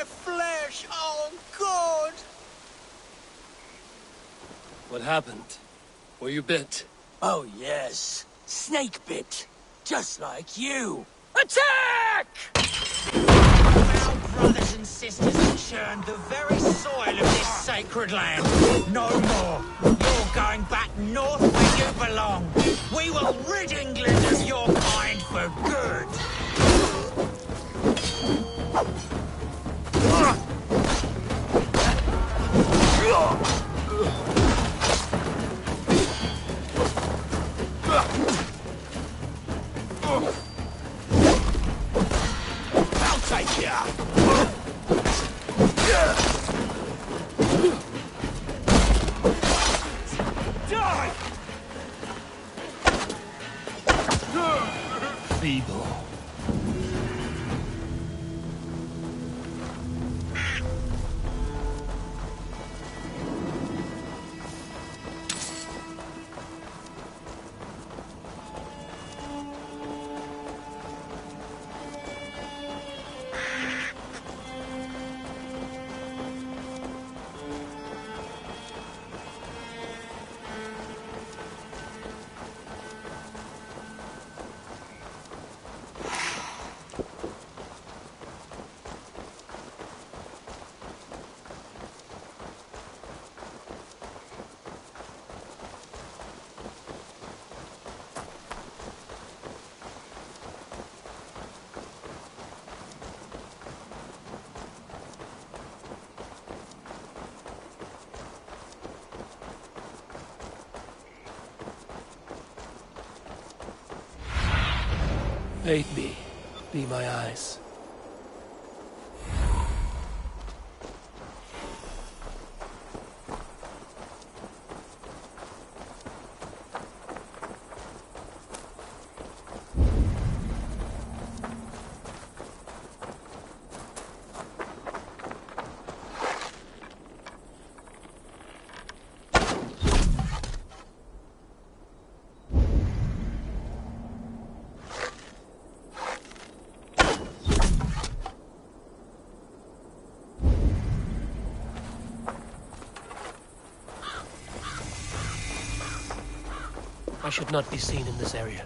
my flesh! Oh, God! What happened? Were you bit? Oh, yes. Snake bit. Just like you. Attack! Our brothers and sisters have churned the very soil of this sacred land. No more. You're going back north where you belong. We will rid England of your kind for good. I'll take ya! Die! Feeble. Aid me. Be my eyes. I should not be seen in this area.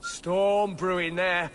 Storm brewing there.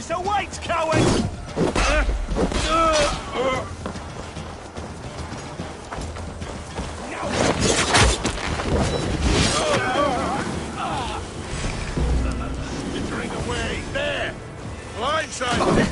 Force awaits, coward! Skittering away. There! Blindside!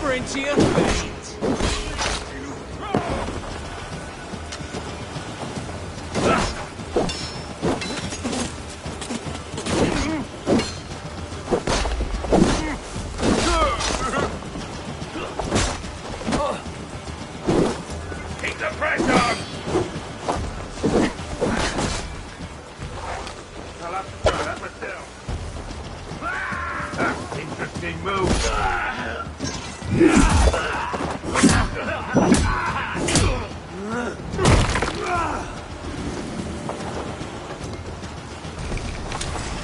Into your fate. Keep the press on! I'll have to try that myself. Interesting move.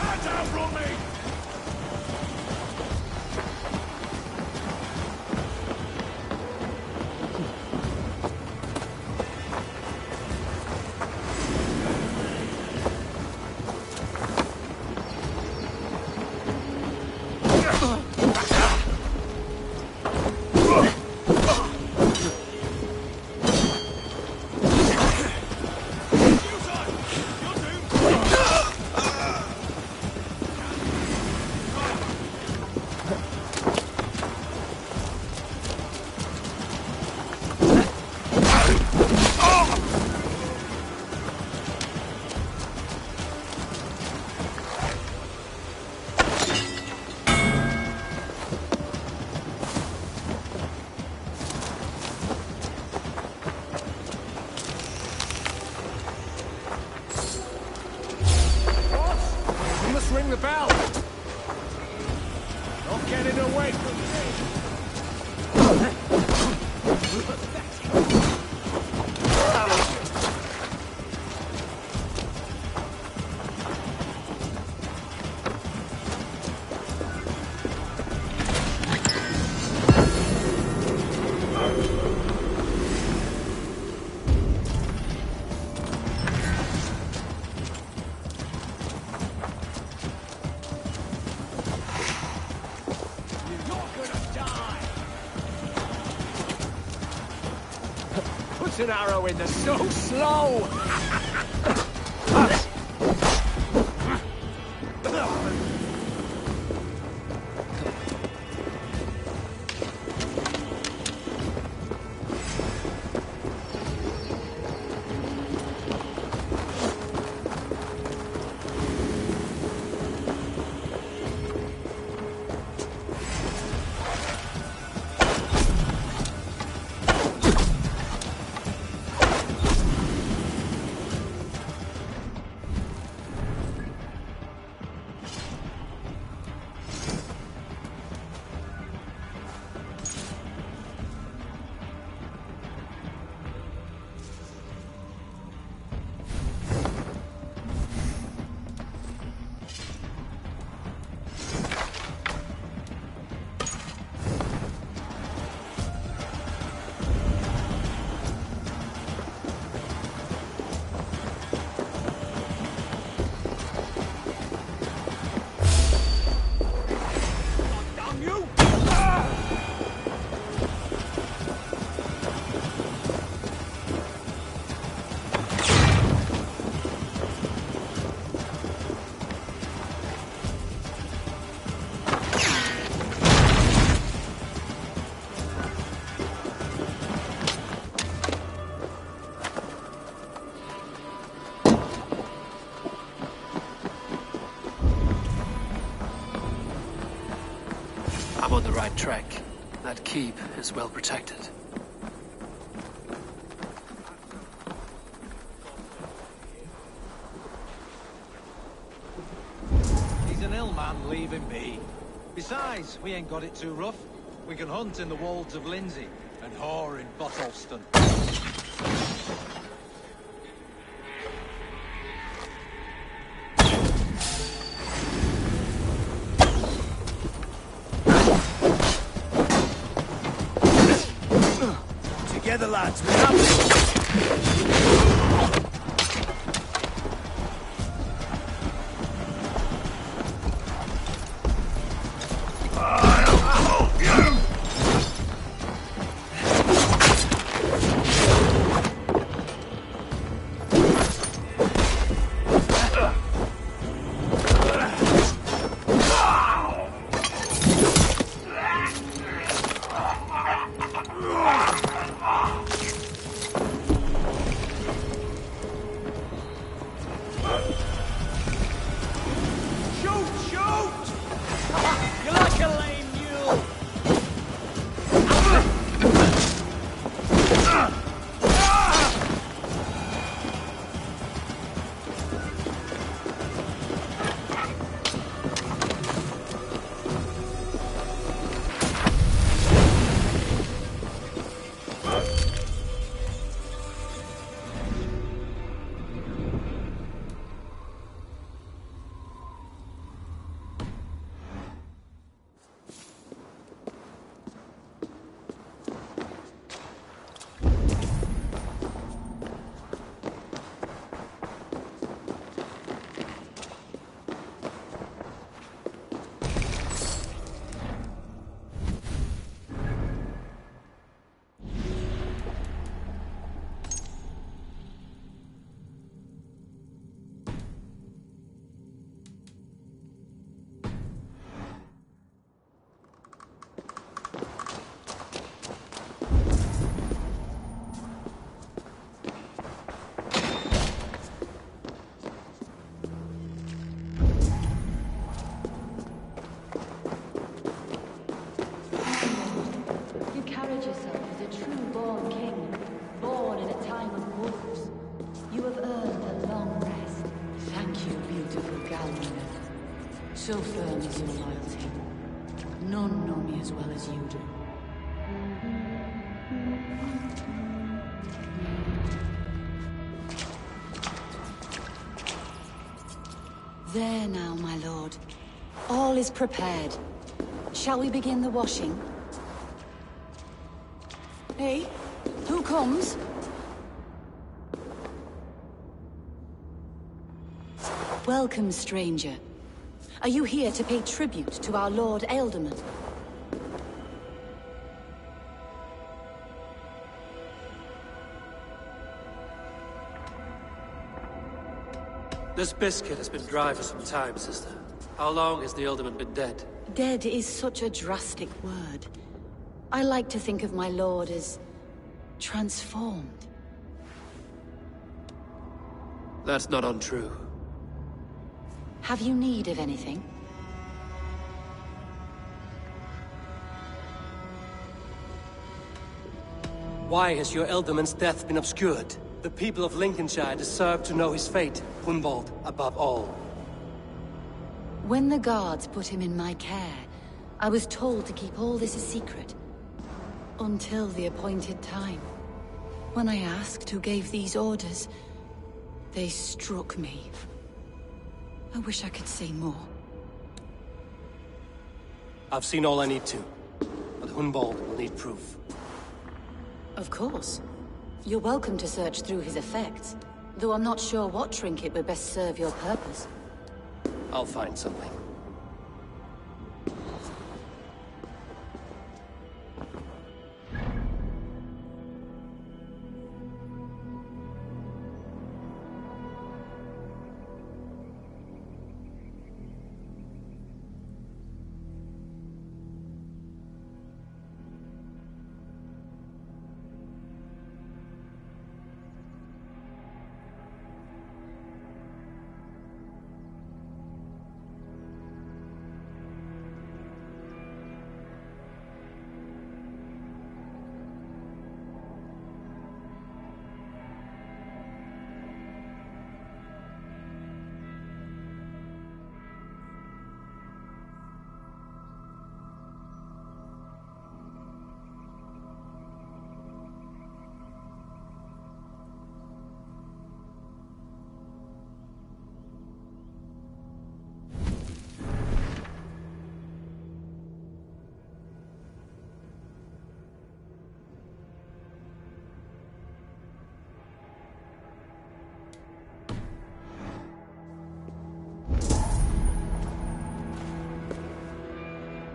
Hands out from me! Ring the bell! Not getting away from me! Puts an arrow in the so slow! I'm on the right track. That keep is well protected. He's an ill man, leave him be. Besides, we ain't got it too rough. We can hunt in the wolds of Lindsey and whore in Botolston. Together, lads, we're up. You carried yourself as a true-born king, born in a time of wolves. You have earned a long rest. Thank you, beautiful Galwina. So firm is your loyalty. None know me as well as you do. There now, my lord. All is prepared. Shall we begin the washing? Hey, who comes? Welcome, stranger. Are you here to pay tribute to our Lord Ealdorman? This biscuit has been dry for some time, sister. How long has the Ealdorman been dead? Dead is such a drastic word. I like to think of my lord as transformed. That's not untrue. Have you need of anything? Why has your Ealdorman's death been obscured? The people of Lincolnshire deserve to know his fate, Hunwald above all. When the guards put him in my care, I was told to keep all this a secret. Until the appointed time. When I asked who gave these orders, they struck me. I wish I could say more. I've seen all I need to, but Hunwald will need proof. Of course. You're welcome to search through his effects, though I'm not sure what trinket would best serve your purpose. I'll find something.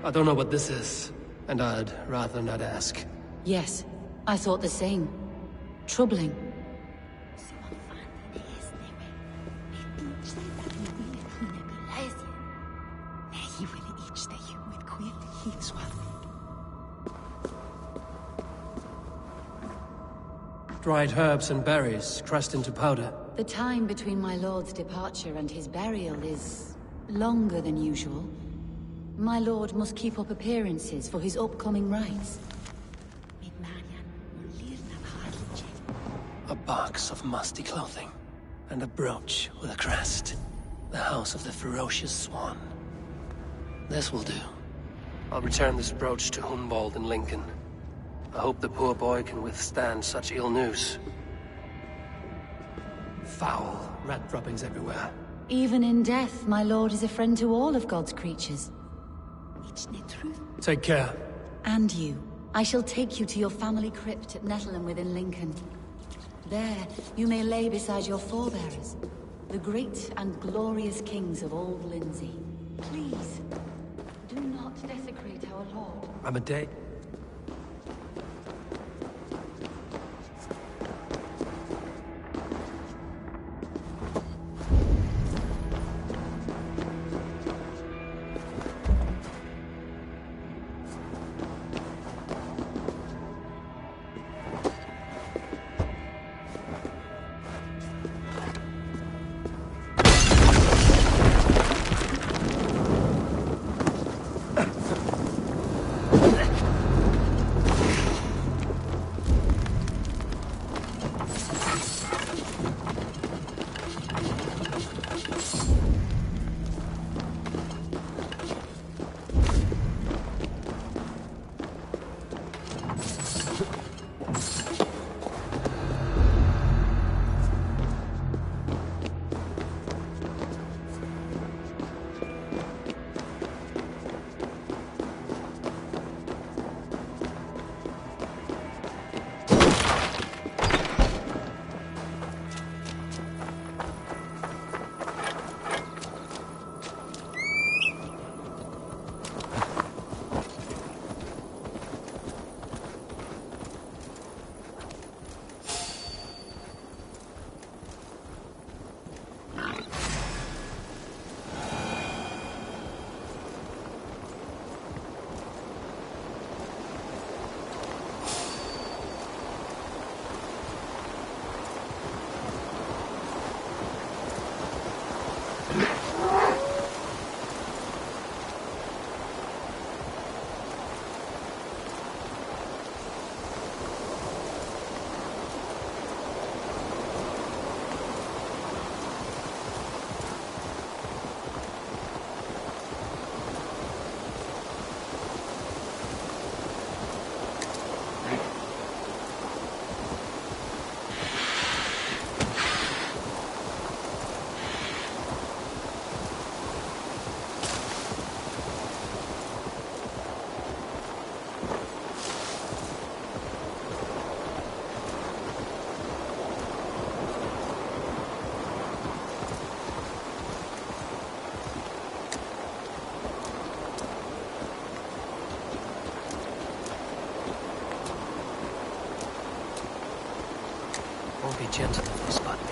I don't know what this is, and I'd rather not ask. Yes, I thought the same. Troubling. Dried herbs and berries, crushed into powder. The time between my lord's departure and his burial is longer than usual. My lord must keep up appearances for his upcoming rites. A box of musty clothing, and a brooch with a crest. The House of the Ferocious Swan. This will do. I'll return this brooch to Humboldt in Lincoln. I hope the poor boy can withstand such ill news. Foul rat droppings everywhere. Even in death, my lord is a friend to all of God's creatures. Take care. And you. I shall take you to your family crypt at Nettleton within Lincoln. There, you may lay beside your forebearers, the great and glorious kings of Old Lindsey. Please, do not desecrate our lord. I'm a day. Won't be gentle if they spot me.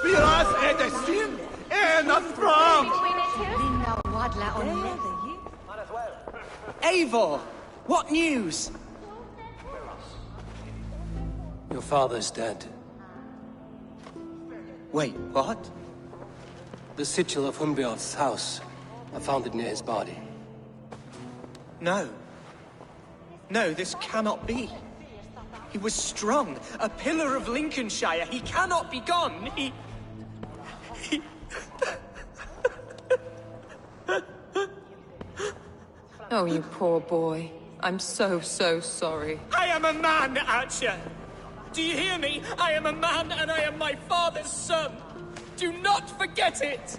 Firas Edestin and the throng! Eivor! What news? Your father's dead. Wait, what? The sigil of Hunbjorn's house. I found it near his body. No. No, this cannot be. He was strong, a pillar of Lincolnshire. He cannot be gone. He... Oh, you poor boy. I'm so sorry. I am a man, Archer! Do you hear me? I am a man and I am my father's son! Do not forget it!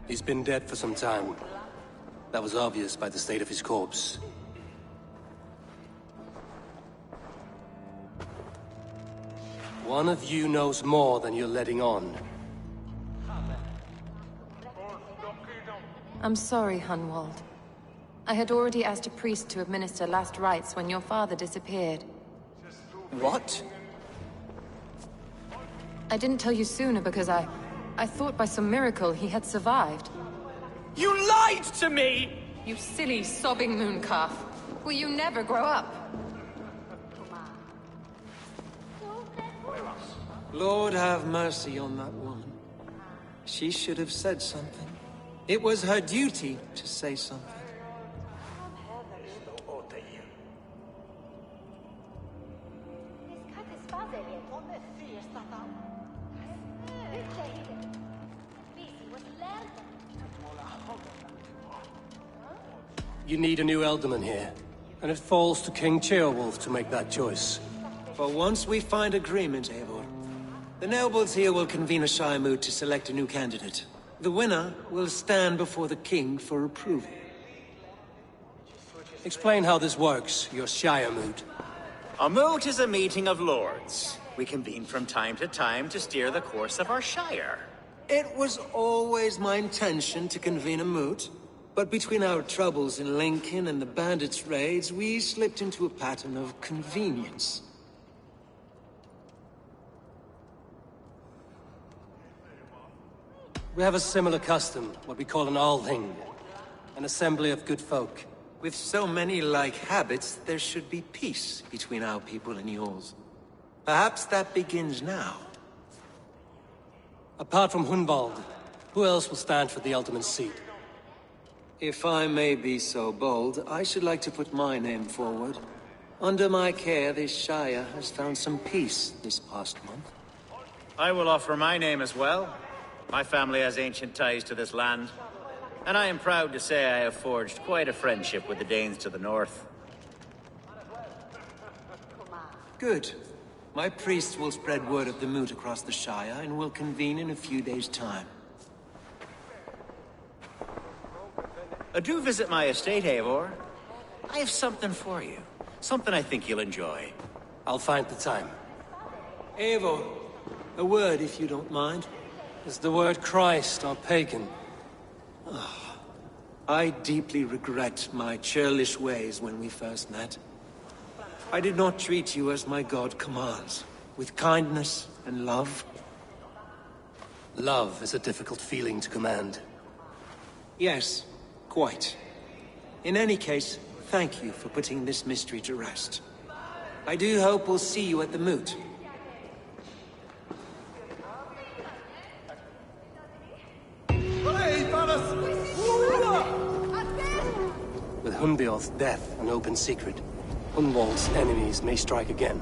He's been dead for some time. That was obvious by the state of his corpse. One of you knows more than you're letting on. I'm sorry, Hunwald. I had already asked a priest to administer last rites when your father disappeared. What? I didn't tell you sooner because I thought by some miracle he had survived. You lied to me! You silly, sobbing mooncalf. Will you never grow up? Lord have mercy on that woman. She should have said something. It was her duty to say something. You need a new Elderman here, and it falls to King Ceolwulf to make that choice. For once we find agreement, Eivor. The nobles here will convene a Shire moot to select a new candidate. The winner will stand before the king for approval. Explain how this works, your Shire moot. A moot is a meeting of lords. We convene from time to time to steer the course of our shire. It was always my intention to convene a moot, but between our troubles in Lincoln and the bandits' raids, we slipped into a pattern of convenience. We have a similar custom, what we call an Althing, an assembly of good folk. With so many like habits, there should be peace between our people and yours. Perhaps that begins now. Apart from Hunwald, who else will stand for the Elderman seat? If I may be so bold, I should like to put my name forward. Under my care, this Shire has found some peace this past month. I will offer my name as well. My family has ancient ties to this land, and I am proud to say I have forged quite a friendship with the Danes to the north. Good. My priests will spread word of the moot across the Shire, and will convene in a few days' time. Do visit my estate, Eivor. I have something for you. Something I think you'll enjoy. I'll find the time. Eivor, a word if you don't mind. Is the word Christ or pagan? I deeply regret my churlish ways when we first met. I did not treat you as my god commands, with kindness and love. Love is a difficult feeling to command. Yes, quite. In any case, thank you for putting this mystery to rest. I do hope we'll see you at the moot. With Hunbjorn's death an open secret, Hunwald's enemies may strike again.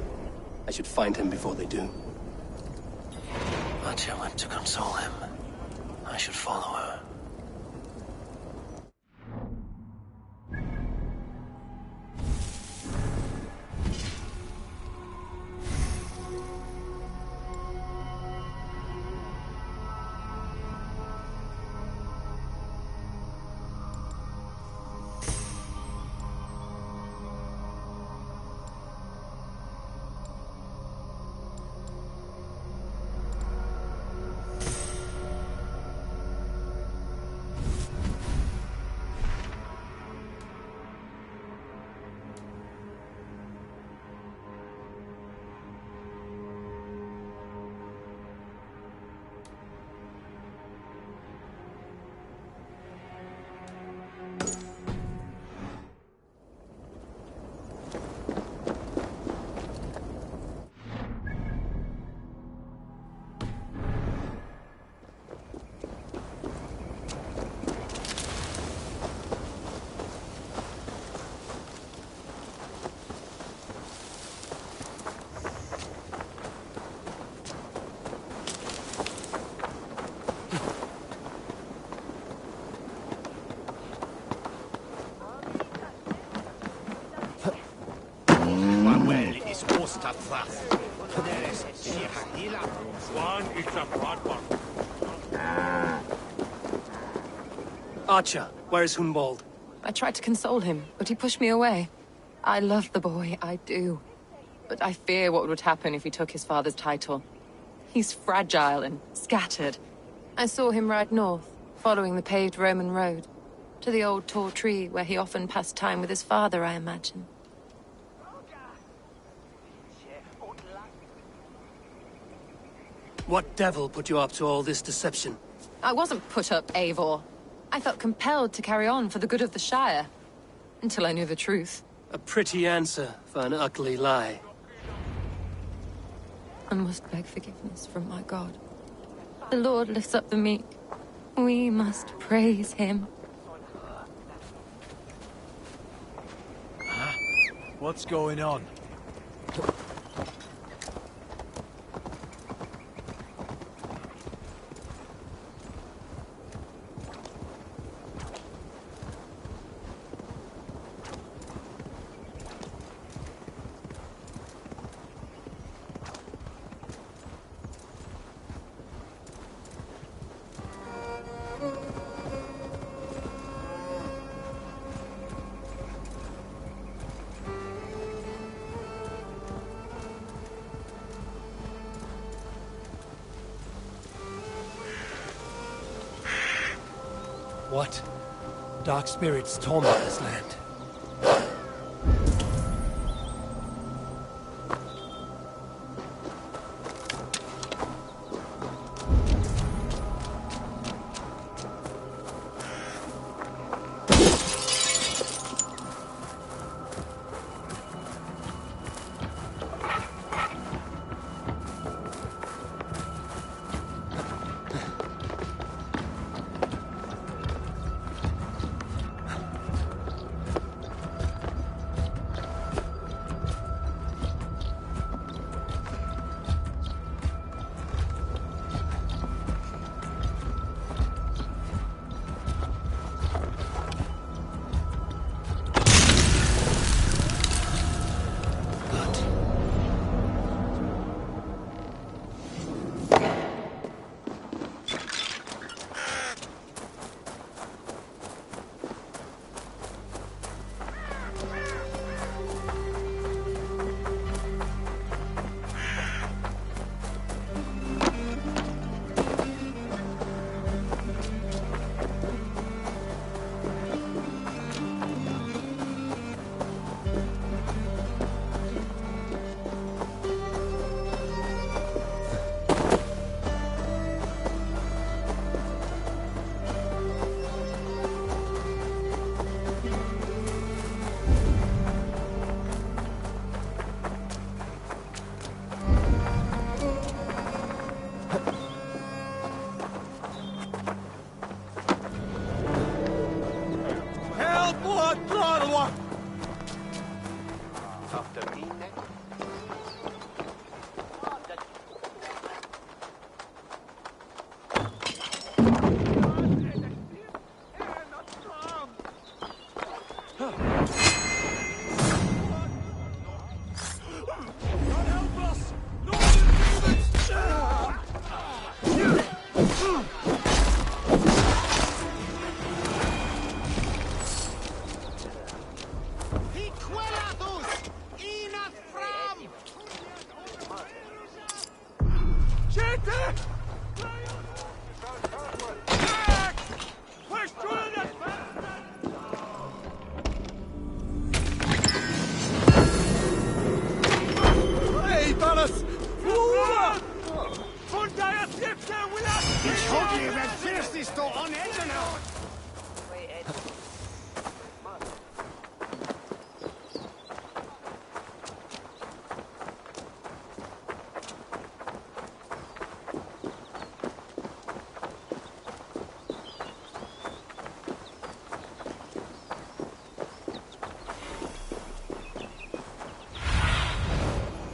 I should find him before they do. Matja went to console him. I should follow her. One is a bloodbath. Archer, where's Hunwald? I tried to console him, but he pushed me away. I love the boy, I do. But I fear what would happen if he took his father's title. He's fragile and scattered. I saw him ride north, following the paved Roman road. To the old tall tree where he often passed time with his father, I imagine. What devil put you up to all this deception? I wasn't put up, Eivor. I felt compelled to carry on for the good of the Shire. Until I knew the truth. A pretty answer for an ugly lie. I must beg forgiveness from my God. The Lord lifts up the meek. We must praise him. What's going on? What? Dark spirits torment this land.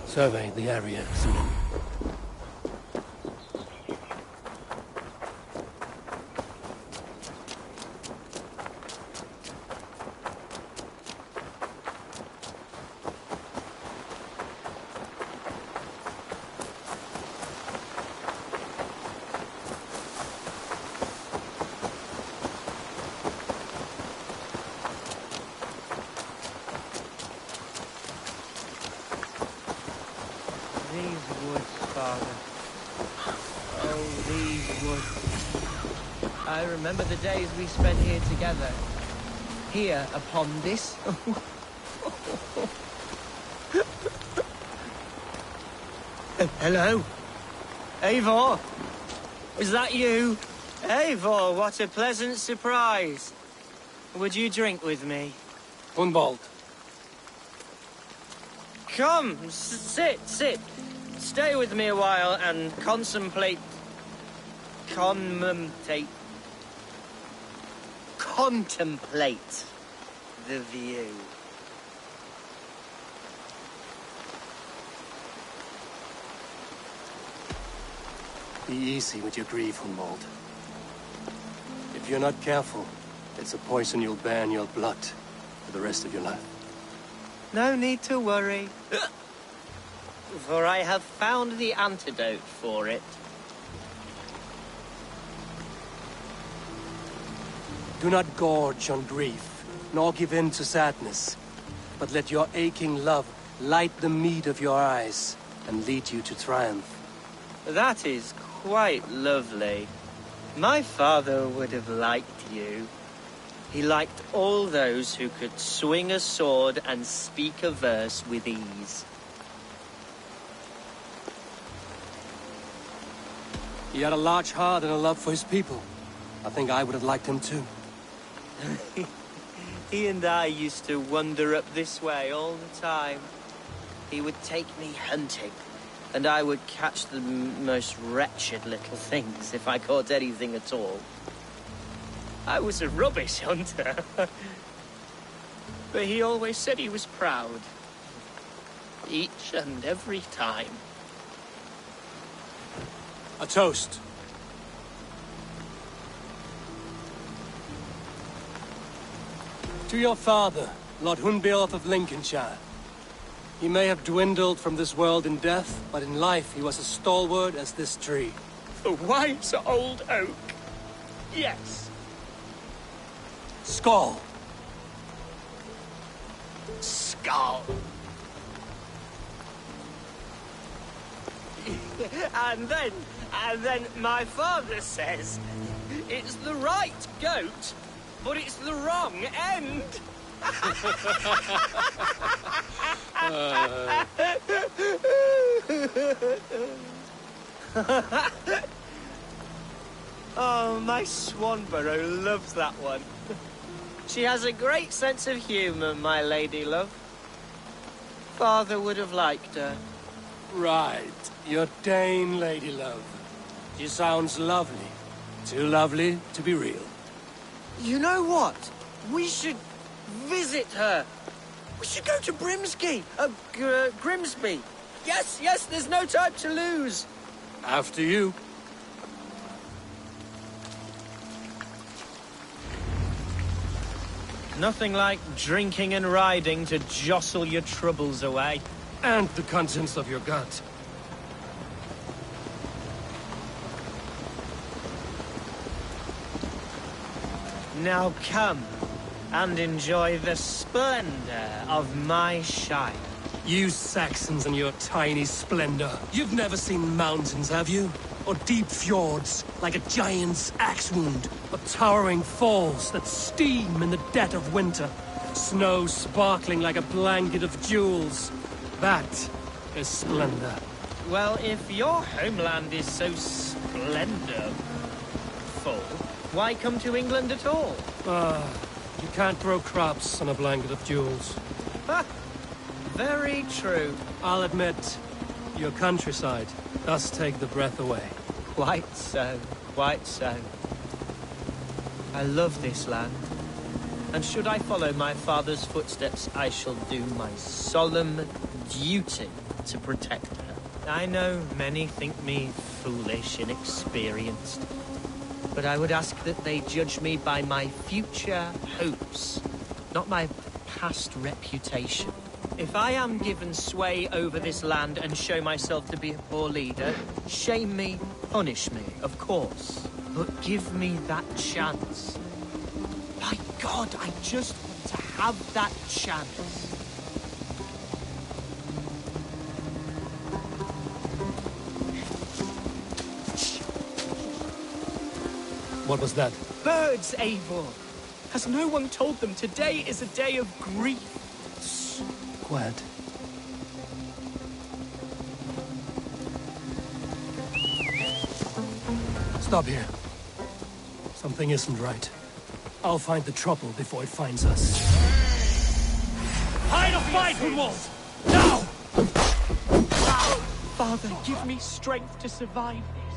Survey the area, Sunan. remember the days we spent here together. Here, upon this... Hello? Eivor? Is that you? Eivor, what a pleasant surprise. Would you drink with me? Hunwald. Come, sit. Stay with me a while and contemplate the view. Be easy with your grief, Hunwald. If you're not careful, it's a poison you'll bear in your blood for the rest of your life. No need to worry, for I have found the antidote for it. Do not gorge on grief, nor give in to sadness, but let your aching love light the mead of your eyes and lead you to triumph. That is quite lovely. My father would have liked you. He liked all those who could swing a sword and speak a verse with ease. He had a large heart and a love for his people. I think I would have liked him too. He and I used to wander up this way all the time. He would take me hunting, and I would catch the most wretched little things if I caught anything at all. I was a rubbish hunter. But he always said he was proud. Each and every time. A toast. To your father, Lord Hunbeorth of Lincolnshire. He may have dwindled from this world in death, but in life he was as stalwart as this tree. The wise old oak. Yes. Skull. Skull. And then my father says, it's the right goat, but it's the wrong end. Oh, my Swanborough loves that one. She has a great sense of humour, my lady love. Father would have liked her. Right, your Dane lady love. She sounds lovely. Too lovely to be real. You know what? We should visit her. We should go to Grimsby. Yes, there's no time to lose. After you. Nothing like drinking and riding to jostle your troubles away. And the contents of your gut. Now come and enjoy the splendor of my shire. You Saxons and your tiny splendor. You've never seen mountains, have you? Or deep fjords, like a giant's axe wound. Or towering falls that steam in the dead of winter. Snow sparkling like a blanket of jewels. That is splendor. Well, if your homeland is so splendorful, why come to England at all? You can't grow crops on a blanket of jewels. Ha! Very true. I'll admit, your countryside does take the breath away. Quite so, quite so. I love this land. And should I follow my father's footsteps, I shall do my solemn duty to protect her. I know many think me foolish, inexperienced. But I would ask that they judge me by my future hopes, not my past reputation. If I am given sway over this land and show myself to be a poor leader, shame me, punish me, of course. But give me that chance. By God, I just want to have that chance. What was that? Birds, Eivor! Has no one told them today is a day of grief? Quiet. Stop here. Something isn't right. I'll find the trouble before it finds us. Hide or fight, Hunwald! Now! Father, give me strength to survive this.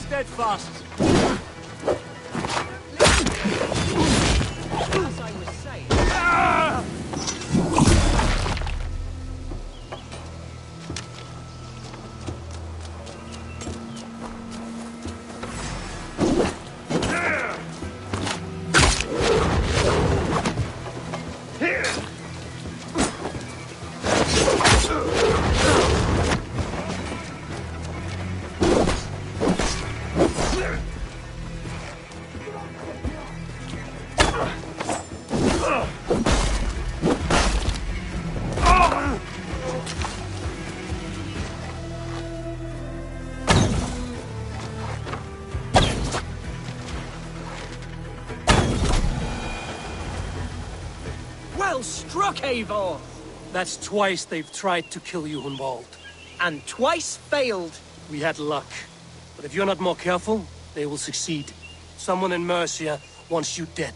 Steadfast. As I was saying... Well struck, Eivor! That's twice they've tried to kill you, Hunwald. And twice failed. We had luck. But if you're not more careful, they will succeed. Someone in Mercia wants you dead.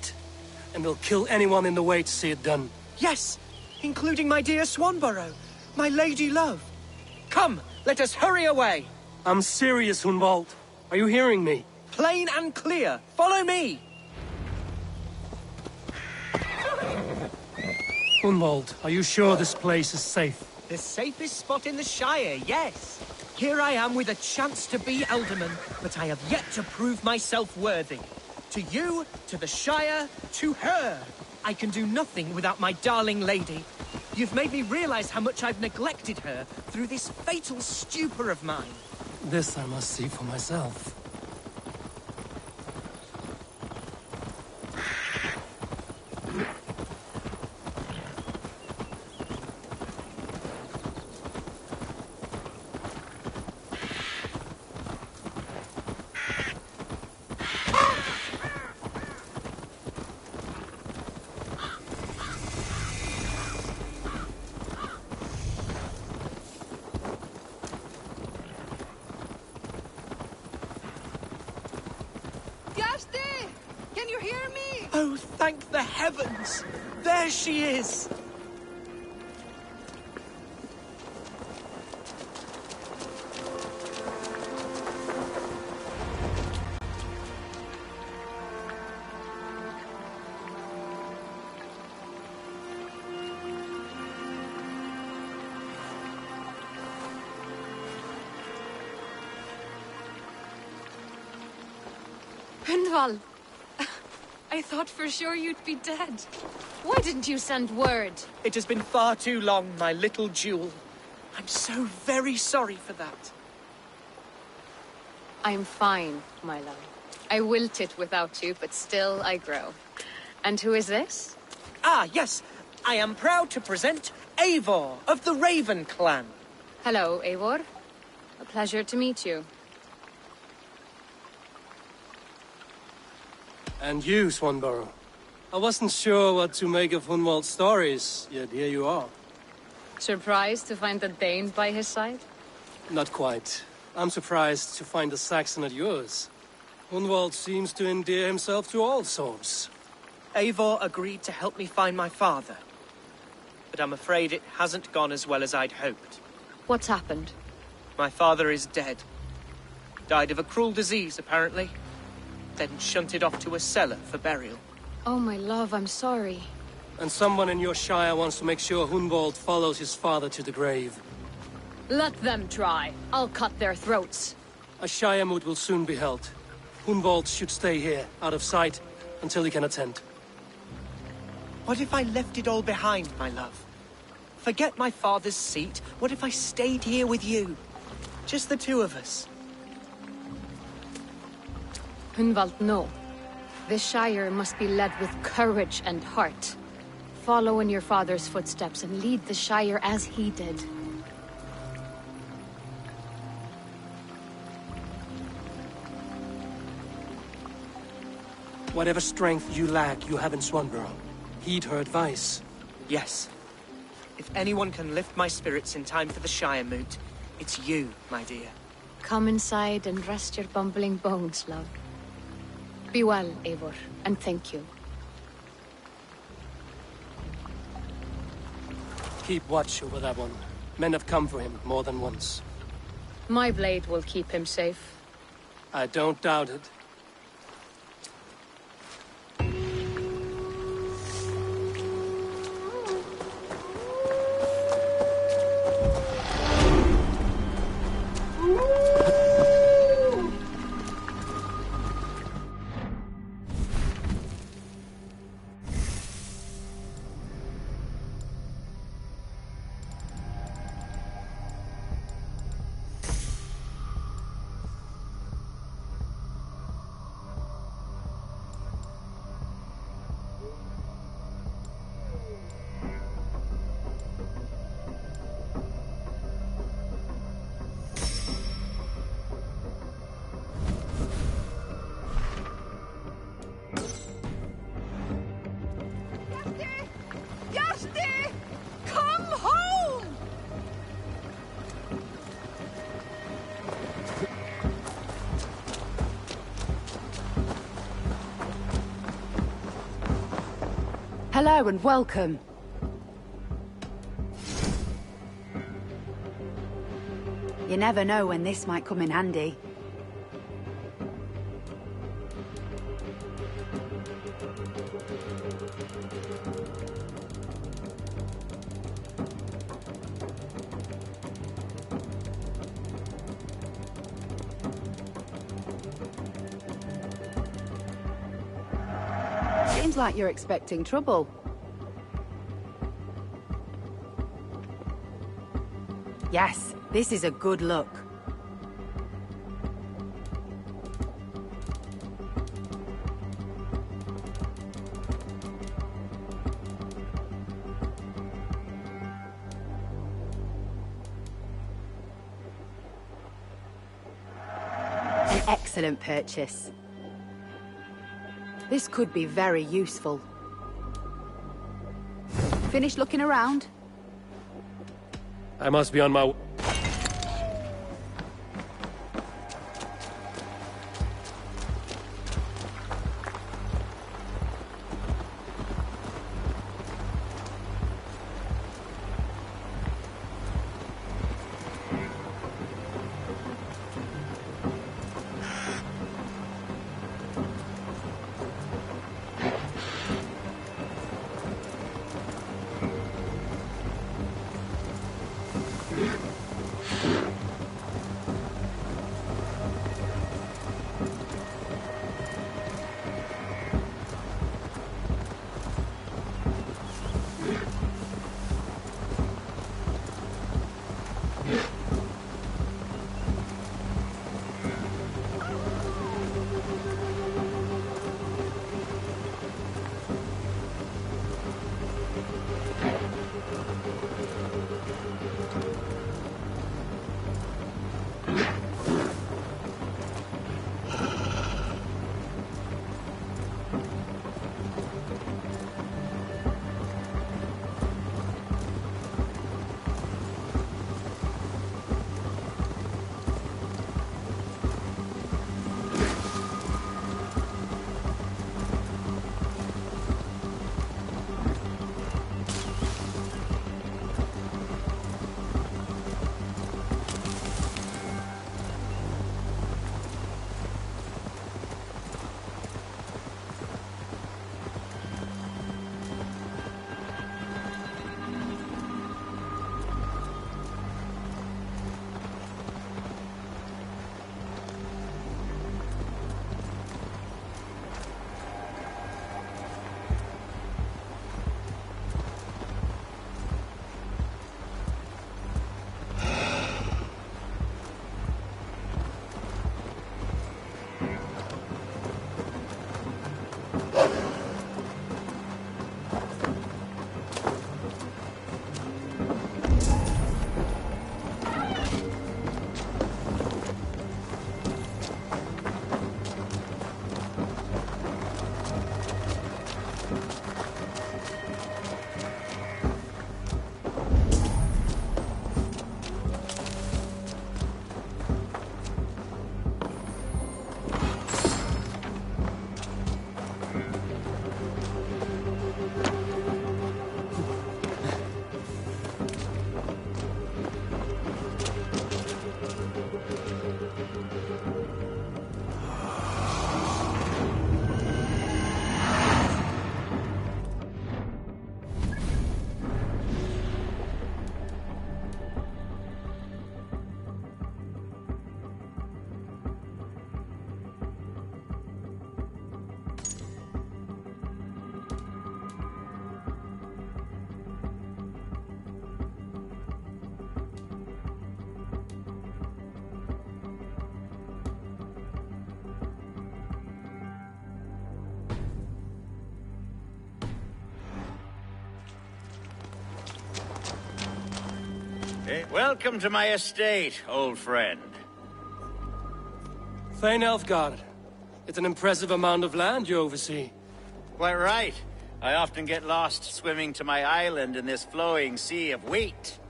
And they'll kill anyone in the way to see it done. Yes, including my dear Swanborough, my lady love. Come, let us hurry away. I'm serious, Hunwald. Are you hearing me? Plain and clear. Follow me. Hunwald, are you sure this place is safe? The safest spot in the Shire, yes. Here I am with a chance to be Alderman, but I have yet to prove myself worthy. To you, to the Shire, to her. I can do nothing without my darling lady. You've made me realize how much I've neglected her through this fatal stupor of mine. This I must see for myself. Can you hear me? Oh, thank the heavens! There she is! Hyndval! I thought for sure you'd be dead. Why didn't you send word? It has been far too long, my little jewel. I'm so very sorry for that. I'm fine, my love. I wilted without you, but still I grow. And who is this? Ah, yes. I am proud to present Eivor of the Raven clan. Hello, Eivor. A pleasure to meet you. And you, Swanborough. I wasn't sure what to make of Hunwald's stories, yet here you are. Surprised to find the Dane by his side? Not quite. I'm surprised to find a Saxon at yours. Hunwald seems to endear himself to all sorts. Eivor agreed to help me find my father. But I'm afraid it hasn't gone as well as I'd hoped. What's happened? My father is dead. Died of a cruel disease, apparently. then shunted off to a cellar for burial. Oh, my love, I'm sorry. And someone in your shire wants to make sure Hunwald follows his father to the grave. Let them try. I'll cut their throats. A shire moot will soon be held. Hunwald should stay here, out of sight, until he can attend. What if I left it all behind, my love? Forget my father's seat. What if I stayed here with you? Just the two of us. Hunwald, no. The Shire must be led with courage and heart. Follow in your father's footsteps and lead the Shire as he did. Whatever strength you lack, you have in Swanborough. Heed her advice. Yes. If anyone can lift my spirits in time for the Shire moot, it's you, my dear. Come inside and rest your bumbling bones, love. Be well, Eivor, and thank you. Keep watch over that one. Men have come for him more than once. My blade will keep him safe. I don't doubt it. Hello and welcome. You never know when this might come in handy. Seems like you're expecting trouble. Yes, this is a good look. An excellent purchase. This could be very useful. Finished looking around? I must be on my... Welcome to my estate, old friend. Thane Elfgard. It's an impressive amount of land you oversee. Quite right. I often get lost swimming to my island in this flowing sea of wheat.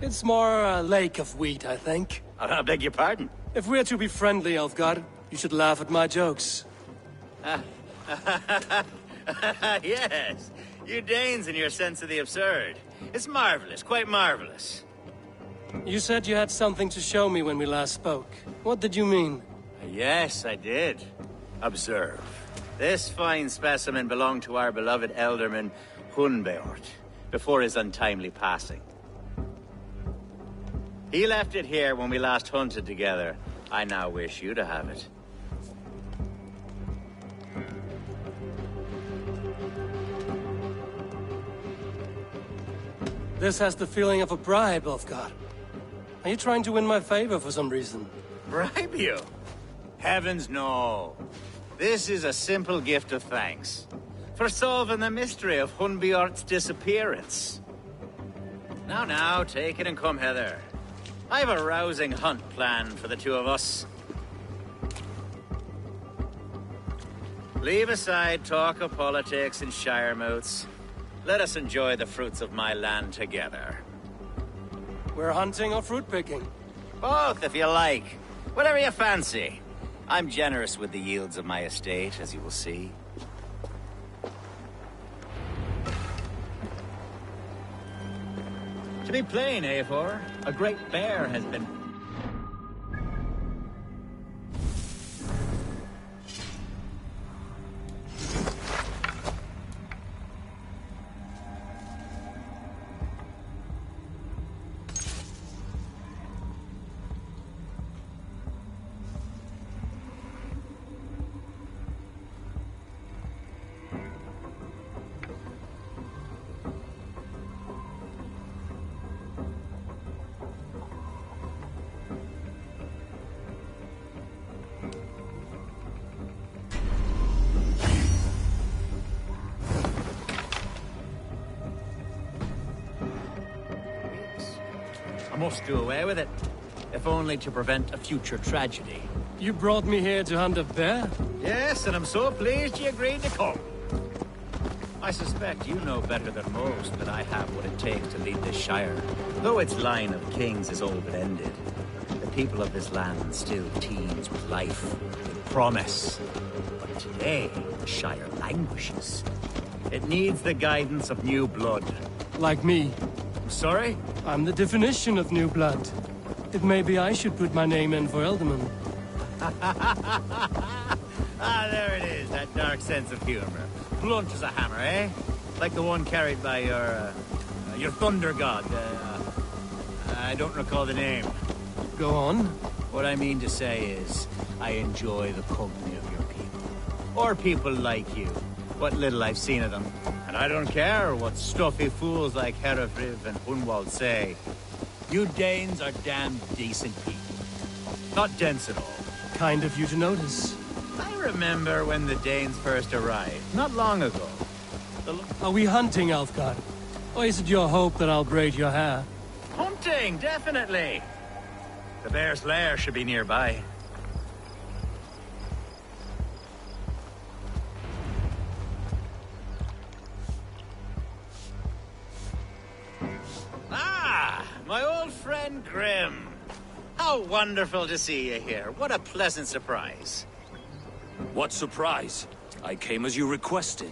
It's more a lake of wheat, I think. I beg your pardon? If we're to be friendly, Elfgard, you should laugh at my jokes. Yes, you Danes and your sense of the absurd. It's marvelous, quite marvelous. You said you had something to show me when we last spoke. What did you mean? Yes, I did. Observe. This fine specimen belonged to our beloved elderman, Hunbeort, before his untimely passing. He left it here when we last hunted together. I now wish you to have it. This has the feeling of a bribe, Ulfgar. Are you trying to win my favor for some reason? Bribe you? Heavens no. This is a simple gift of thanks. For solving the mystery of Hunbeort's disappearance. Now, take it and come hither. I have a rousing hunt planned for the two of us. Leave aside talk of politics and shire moots. Let us enjoy the fruits of my land together. We're hunting or fruit picking? Both, if you like. Whatever you fancy. I'm generous with the yields of my estate, as you will see. To be plain, Eivor, a great bear has been... I must do away with it, if only to prevent a future tragedy. You brought me here to hunt a bear? Yes, and I'm so pleased you agreed to come. I suspect you know better than most that I have what it takes to lead this shire. Though its line of kings is all but ended, the people of this land still teems with life, with promise. But today, the shire languishes. It needs the guidance of new blood. Like me. Sorry? I'm the definition of new blood. It may be I should put my name in for Elderman. Ah, there it is, that dark sense of humor. Blunt as a hammer, eh? Like the one carried by your thunder god. I don't recall the name. Go on. What I mean to say is, I enjoy the company of your people. Or people like you. What little I've seen of them. And I don't care what stuffy fools like Herefriv and Hunwald say. You Danes are damn decent people. Not dense at all. Kind of you to notice. I remember when the Danes first arrived, not long ago. Are we hunting, Elfgard? Or is it your hope that I'll braid your hair? Hunting, definitely. The bear's lair should be nearby. Ah, my old friend Grim. How wonderful to see you here. What a pleasant surprise. What surprise? I came as you requested.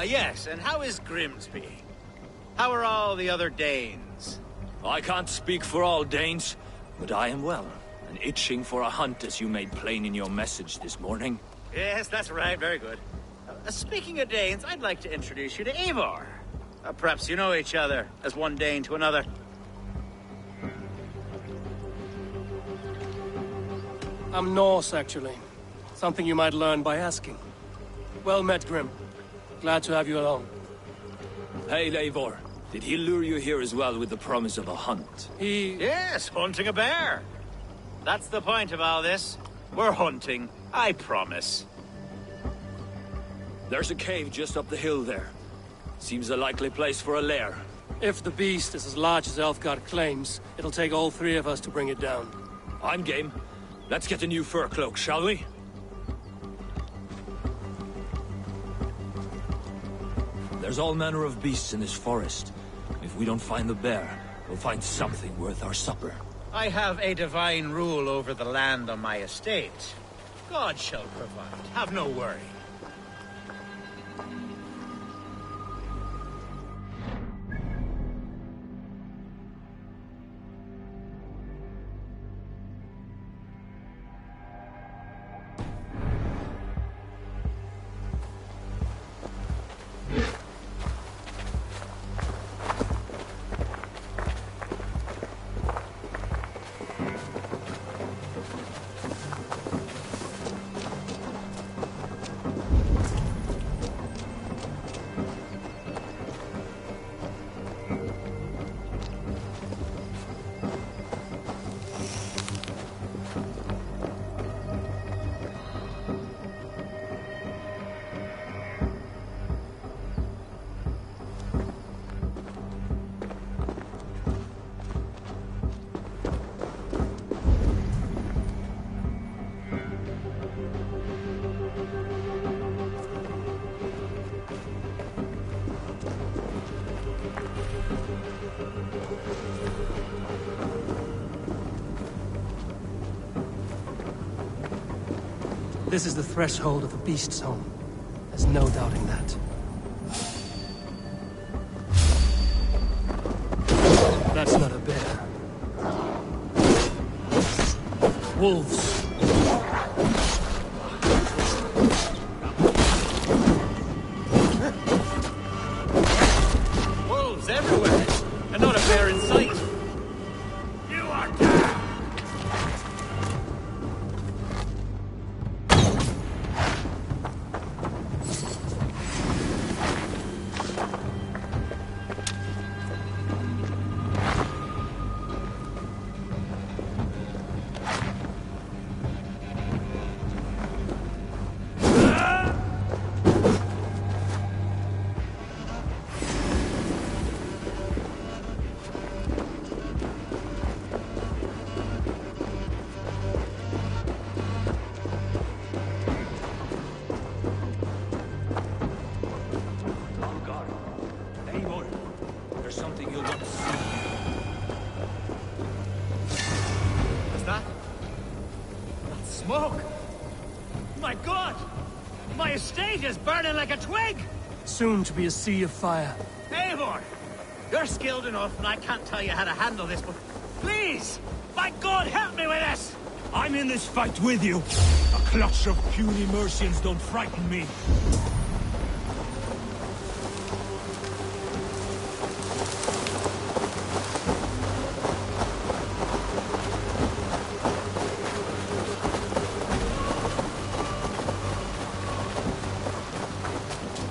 Yes, and how is Grimsby? How are all the other Danes? I can't speak for all Danes, but I am well, and itching for a hunt as you made plain in your message this morning. Yes, that's right, very good. Speaking of Danes, I'd like to introduce you to Eivor. Perhaps you know each other, as one Dane to another. I'm Norse, actually. Something you might learn by asking. Well met, Grim. Glad to have you along. Hey, Eivor. Did he lure you here as well with the promise of a hunt? Yes, hunting a bear. That's the point of all this. We're hunting, I promise. There's a cave just up the hill there. Seems a likely place for a lair. If the beast is as large as Elfgard claims, it'll take all three of us to bring it down. I'm game. Let's get a new fur cloak, shall we? There's all manner of beasts in this forest. If we don't find the bear, we'll find something worth our supper. I have a divine rule over the land on my estate. God shall provide. Have no worry. This is the threshold of the beast's home. There's no doubting that. That's not a bear. Wolves. Wolves everywhere, and not a bear in sight. You are dead! There's something you'll want to see. What's that? That's smoke! My God! My estate is burning like a twig! Soon to be a sea of fire. Eivor! You're skilled enough, and I can't tell you how to handle this, but please! By God, help me with this! I'm in this fight with you. A clutch of puny Mercians don't frighten me.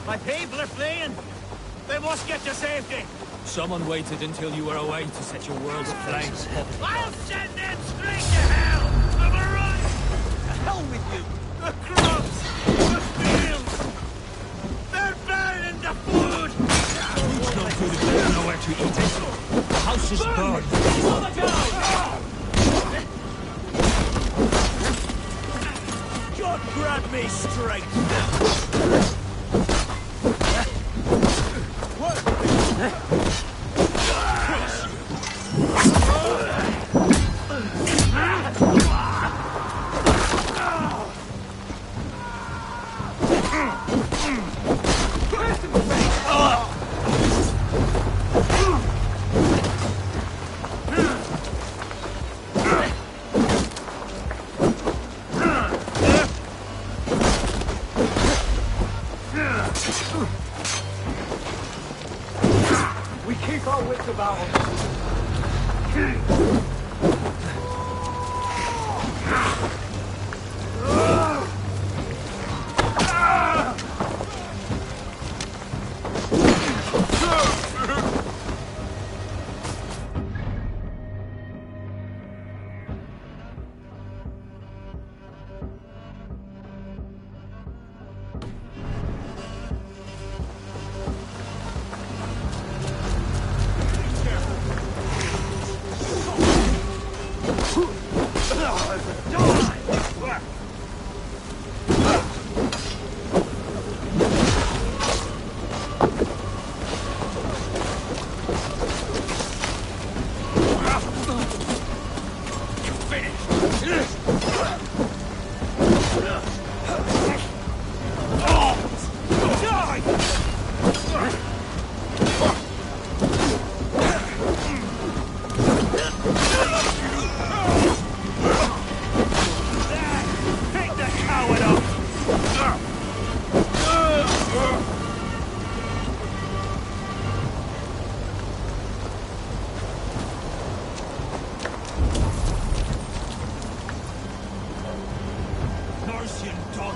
My people are fleeing! They must get to safety! Someone waited until you were away to set your world aflame. I'll send them straight to hell! Am I right? To hell with you! The crops! The fields! They're burning the food! Food's no good if there's nowhere to eat it. The house is burned. God grant me strength! We keep our wits about us.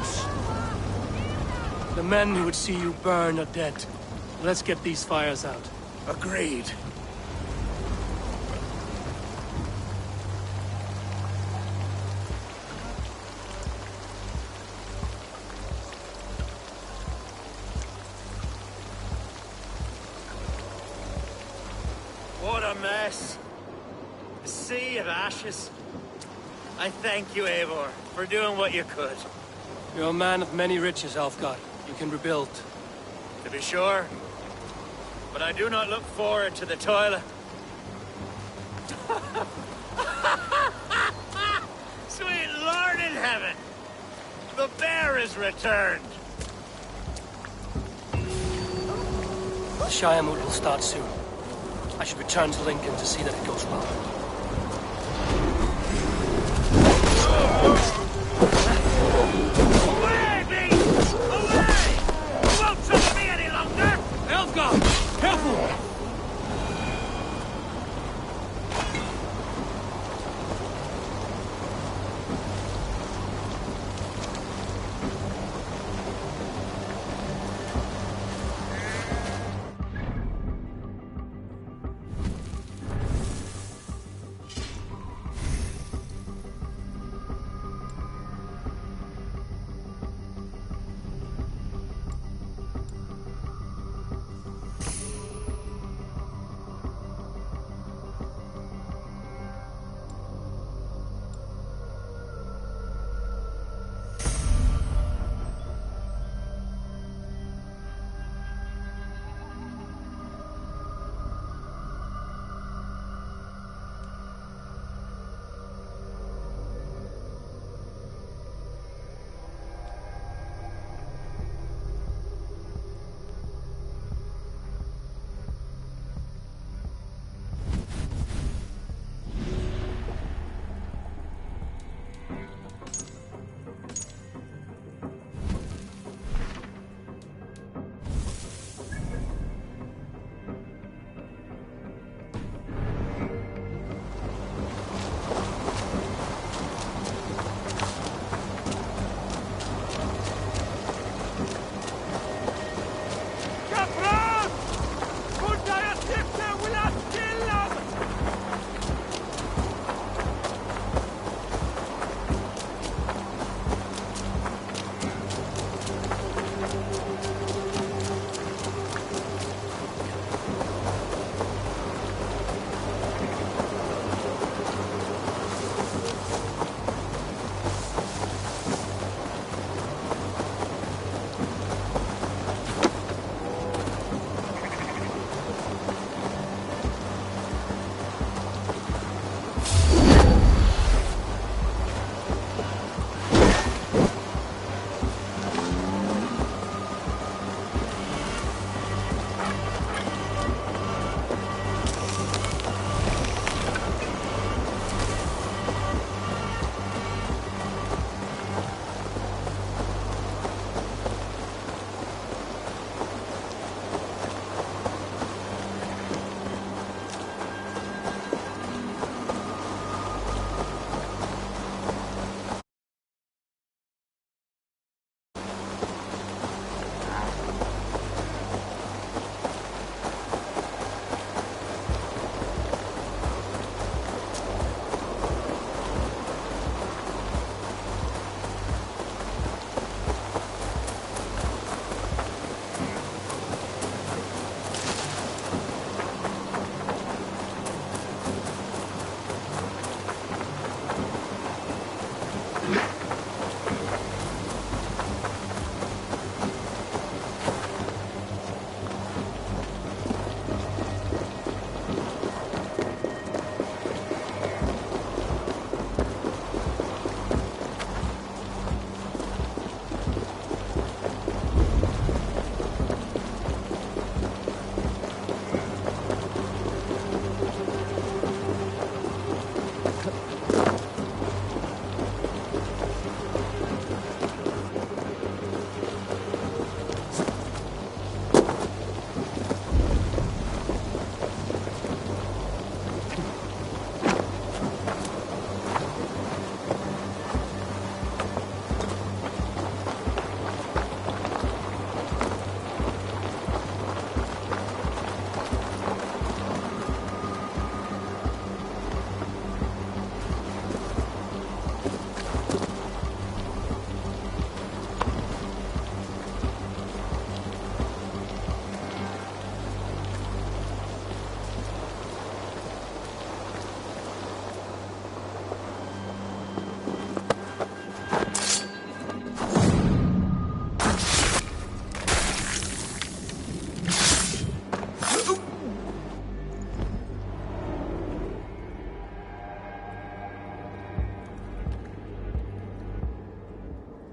close. The men who would see you burn are dead. Let's get these fires out. Agreed. What a mess. A sea of ashes. I thank you, Eivor, for doing what you could. You're a man of many riches, Alfgar. You can rebuild. To be sure. But I do not look forward to the toil. Sweet Lord in heaven! The bear is returned! The Shire moot will start soon. I should return to Lincoln to see that it goes well. Away, beast! Away! You won't trouble me any longer! Elfgar! Careful!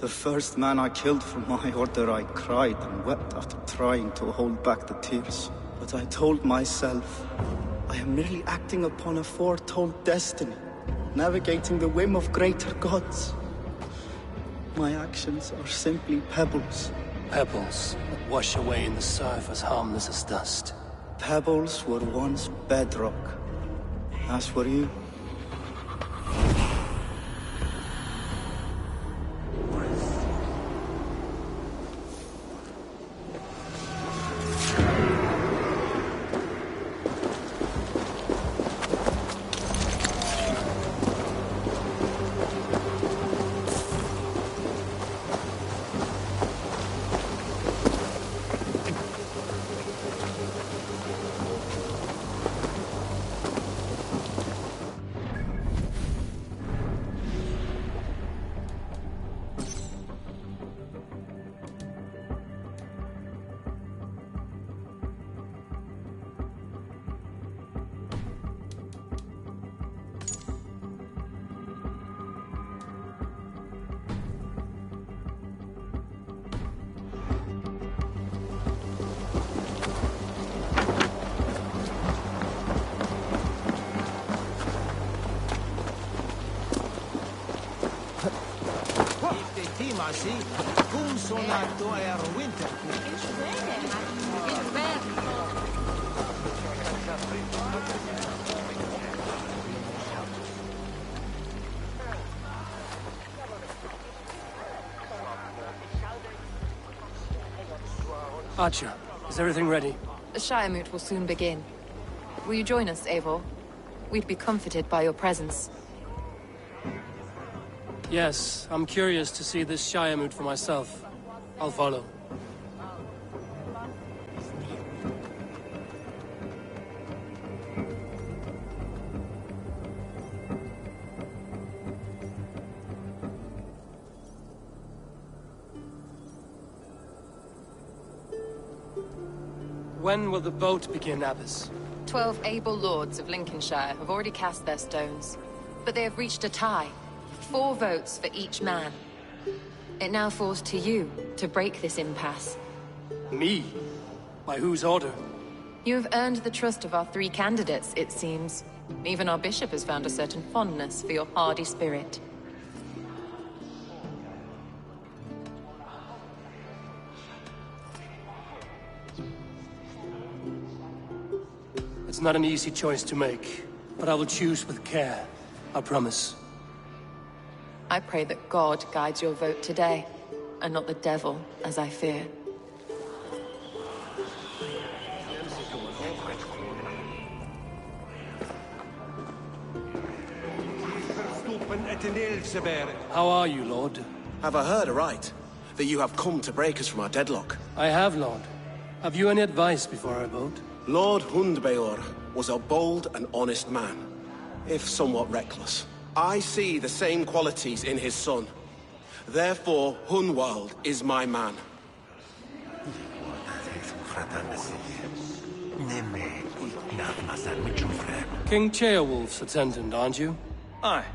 The first man I killed for my order, I cried and wept after trying to hold back the tears. But I told myself, I am merely acting upon a foretold destiny, navigating the whim of greater gods. My actions are simply pebbles. Pebbles that wash away in the surf as harmless as dust. Pebbles were once bedrock, as were you. Archer, is everything ready? The Shire Moot will soon begin. Will you join us, Eivor? We'd be comforted by your presence. Yes, I'm curious to see this Shire Moot for myself. I'll follow. When will the vote begin, Abbess? 12 able lords of Lincolnshire have already cast their stones, but they have reached a tie. 4 votes for each man. It now falls to you to break this impasse. Me? By whose order? You have earned the trust of our 3 candidates, it seems. Even our bishop has found a certain fondness for your hardy spirit. It's not an easy choice to make, but I will choose with care. I promise. I pray that God guides your vote today, and not the devil, as I fear. How are you, Lord? Have I heard aright? That you have come to break us from our deadlock? I have, Lord. Have you any advice before I vote? Lord Hundbeor was a bold and honest man, if somewhat reckless. I see the same qualities in his son. Therefore, Hunwald is my man. King Ceolwulf's attendant, aren't you? Aye.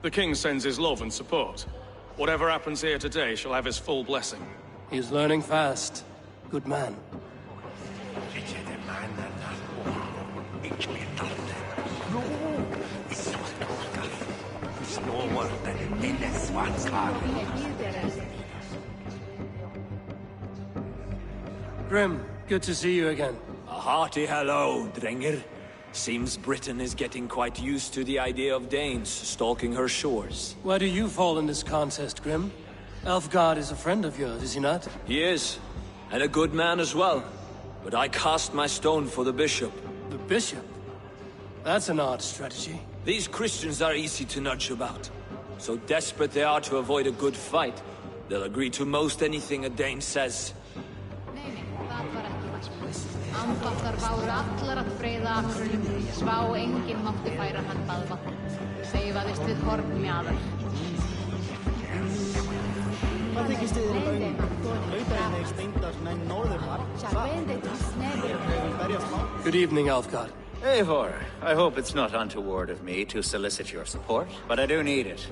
The king sends his love and support. Whatever happens here today shall have his full blessing. He's learning fast. Good man. Grim, good to see you again. A hearty hello, Drenger. Seems Britain is getting quite used to the idea of Danes stalking her shores. Where do you fall in this contest, Grim? Elfgard is a friend of yours, is he not? He is, and a good man as well. But I cast my stone for the bishop. The bishop? That's an odd strategy. These Christians are easy to nudge about. So desperate they are to avoid a good fight, they'll agree to most anything a Dane says. Andvartar báru allar að breiða akrunum, svá enginn mátti færa hann baðvatn. Seifaðist við hornmjaðar. Hvað þykist þið laun? Lautarinn er steindar menn norðurnar. Good evening, Alfgard. Eivor, I hope it's not untoward of me to solicit your support, but I do need it.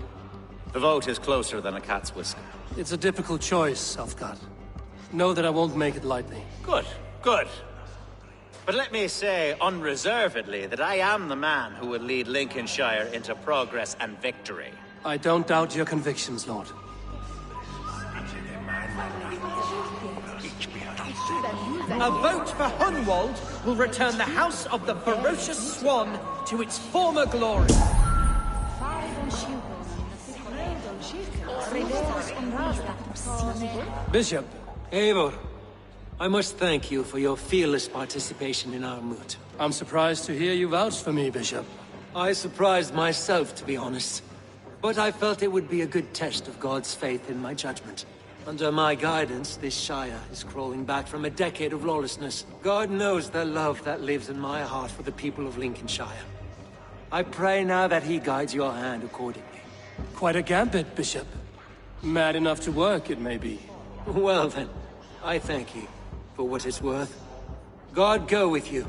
The vote is closer than a cat's whisker. It's a difficult choice, Alfgard. Know that I won't make it lightly. Good, good. But let me say unreservedly that I am the man who will lead Lincolnshire into progress and victory. I don't doubt your convictions, Lord. A vote for Hunwald will return the House of the Ferocious Swan to its former glory. Bishop, Eivor, I must thank you for your fearless participation in our moot. I'm surprised to hear you vouch for me, Bishop. I surprised myself, to be honest. But I felt it would be a good test of God's faith in my judgment. Under my guidance, this Shire is crawling back from a decade of lawlessness. God knows the love that lives in my heart for the people of Lincolnshire. I pray now that he guides your hand accordingly. Quite a gambit, Bishop. Mad enough to work, it may be. Well then, I thank you for what it's worth. God go with you.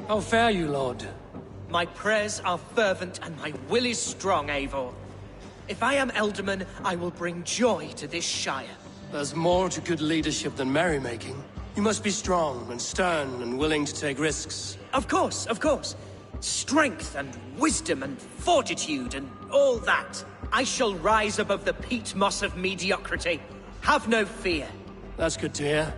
How fare you, Lord? My prayers are fervent and my will is strong, Eivor. If I am Elderman, I will bring joy to this Shire. There's more to good leadership than merrymaking. You must be strong and stern and willing to take risks. Of course, of course. Strength and wisdom and fortitude and all that. I shall rise above the peat moss of mediocrity. Have no fear. That's good to hear.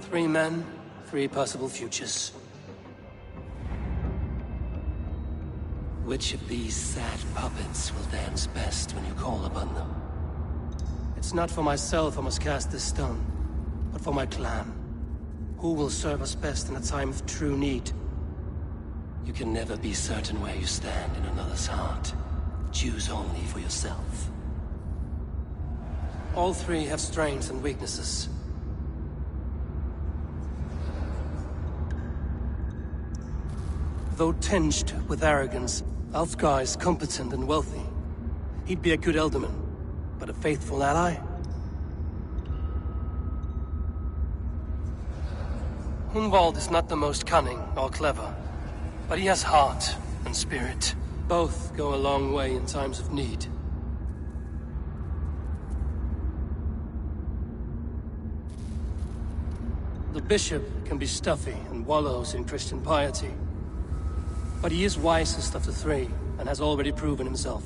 Three men, three possible futures. Which of these sad puppets will dance best when you call upon them? It's not for myself I must cast this stone, but for my clan. Who will serve us best in a time of true need? You can never be certain where you stand in another's heart. Choose only for yourself. All three have strengths and weaknesses. Though tinged with arrogance, Alfgar is competent and wealthy. He'd be a good Elderman, but a faithful ally? Hunwald is not the most cunning or clever, but he has heart and spirit. Both go a long way in times of need. The bishop can be stuffy and wallows in Christian piety. But he is wisest of the three, and has already proven himself.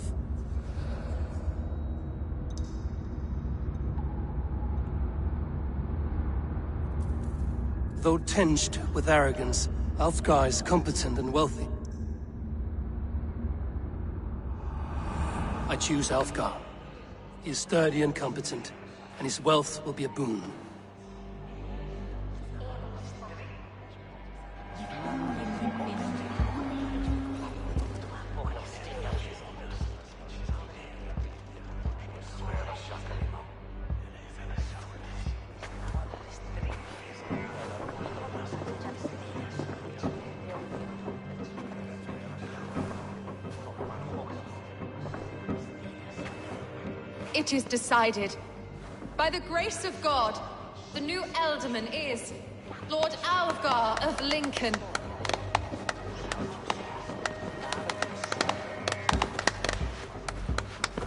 Though tinged with arrogance, Alfgar is competent and wealthy. I choose Alfgar. He is sturdy and competent, and his wealth will be a boon. It is decided. By the grace of God, the new Elderman is Lord Alfgar of Lincoln.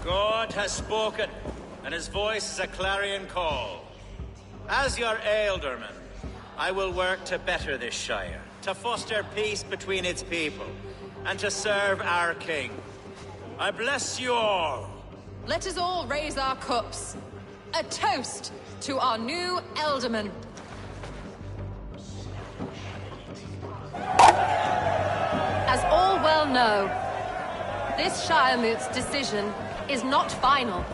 God has spoken, and his voice is a clarion call. As your Ealdorman, I will work to better this Shire, to foster peace between its people, and to serve our king. I bless you all. Let us all raise our cups. A toast to our new Elderman. know, this Shiremoot's decision is not final,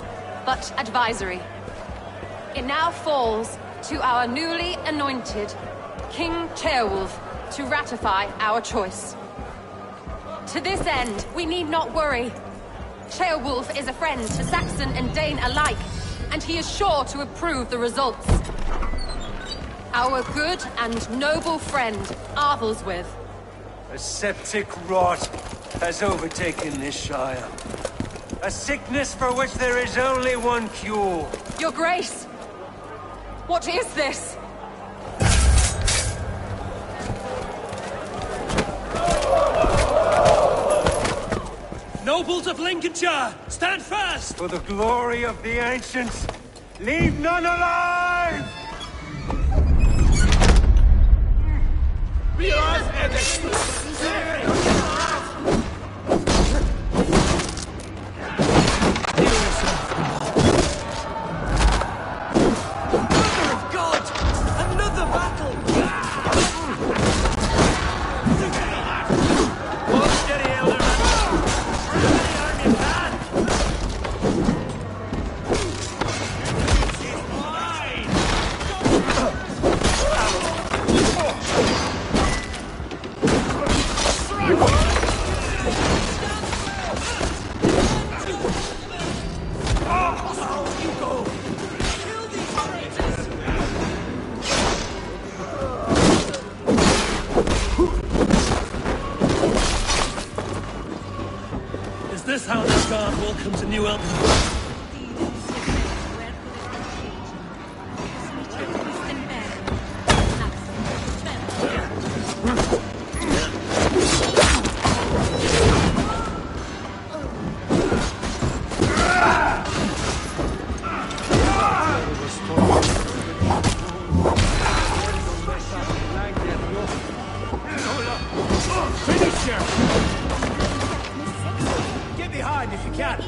but advisory. It now falls to our newly anointed King Ceolwulf to ratify our choice. To this end, we need not worry. Ceolwulf is a friend to Saxon and Dane alike, and he is sure to approve the results. Our good and noble friend, Arthelswith. A septic rot has overtaken this Shire. A sickness for which there is only one cure. Your Grace! What is this? Nobles of Lincolnshire, stand fast! For the glory of the ancients, leave none alive! Is this how the guard welcomes a new elder? Get behind if you can.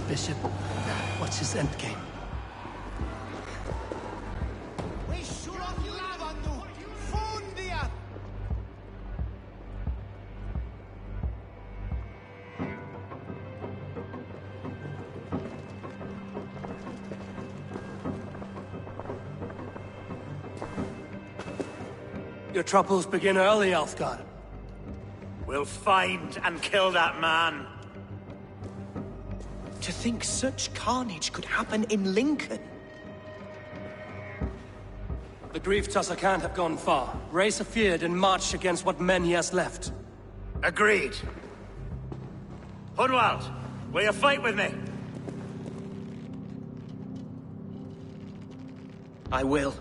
Bishop, what's his endgame? Your troubles begin early, Alfgar. We'll find and kill that man. To think such carnage could happen in Lincoln. The grief tusser can't have gone far. Raise a feared and march against what men he has left. Agreed. Hunwald, will you fight with me? I will.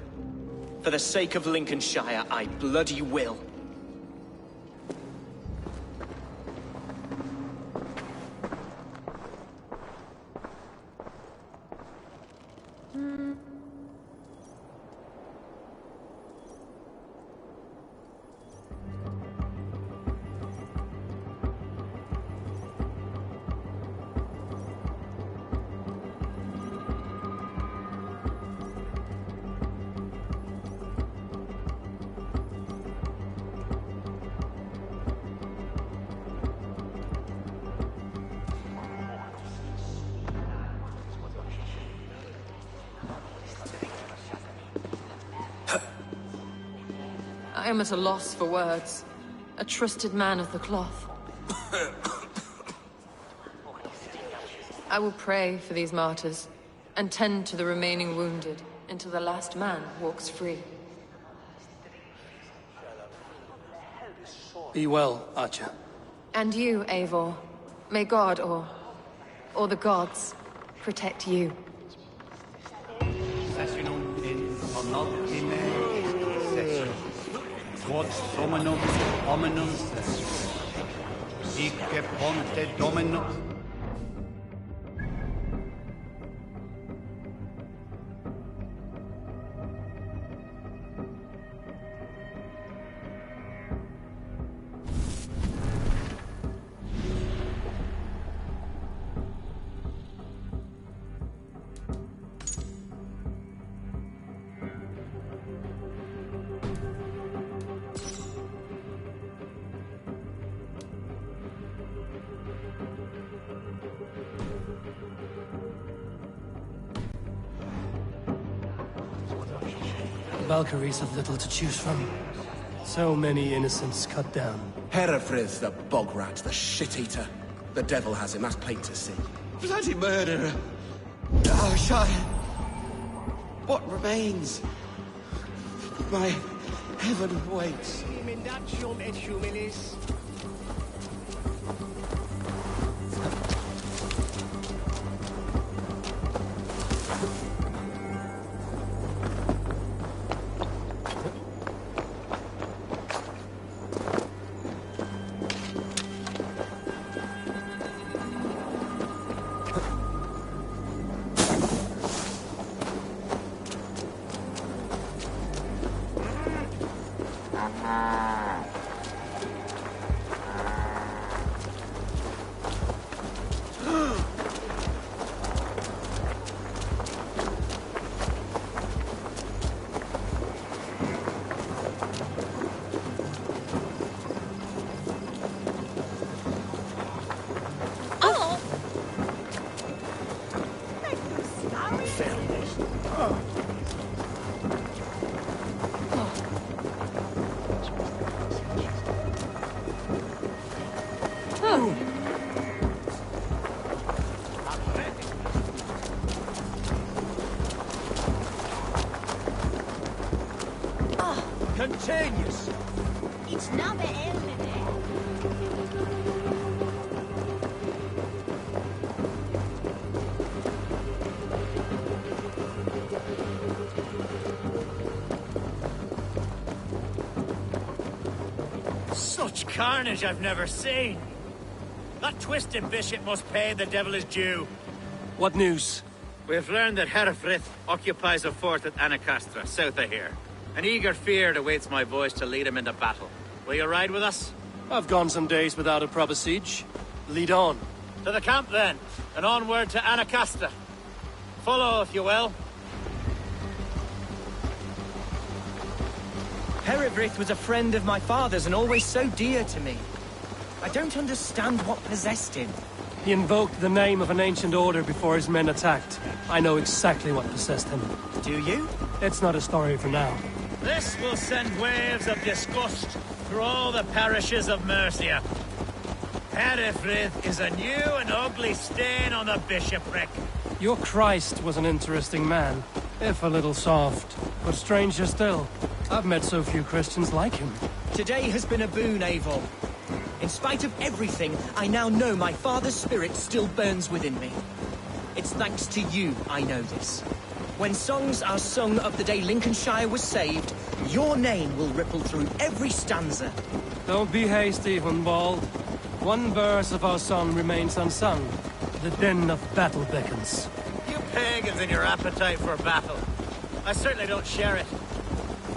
For the sake of Lincolnshire, I bloody will. I am at a loss for words. A trusted man of the cloth. I will pray for these martyrs, and tend to the remaining wounded, until the last man walks free. Be well, Archer. And you, Eivor. May God, or the gods, protect you. Quod Dominum hominum sessus. Icke ponte Dominus. Valkyries have little to choose from. So many innocents cut down. Herefrith, the bog rat, the shit-eater. The devil has him, that's plain to see. Bloody murderer! Oh, Shire! What remains? My heaven waits. Continuous. It's not the end. Such carnage I've never seen. That twisted bishop must pay the devil his due. What news? We've learned that Herefrith occupies a fort at Anacastra, south of here. An eager fear awaits my voice to lead him into battle. Will you ride with us? I've gone some days without a proper siege. Lead on. To the camp, then, and onward to Anacastra. Follow, if you will. Herefrith was a friend of my father's and always so dear to me. I don't understand what possessed him. He invoked the name of an ancient order before his men attacked. I know exactly what possessed him. Do you? It's not a story for now. This will send waves of disgust through all the parishes of Mercia. Herefrith is a new and ugly stain on the bishopric. Your Christ was an interesting man, if a little soft. But stranger still, I've met so few Christians like him. Today has been a boon, Eivor. In spite of everything, I now know my father's spirit still burns within me. It's thanks to you I know this. When songs are sung of the day Lincolnshire was saved, your name will ripple through every stanza. Don't be hasty, Hunbald. One verse of our song remains unsung. The din of battle beckons. You pagans and your appetite for battle. I certainly don't share it.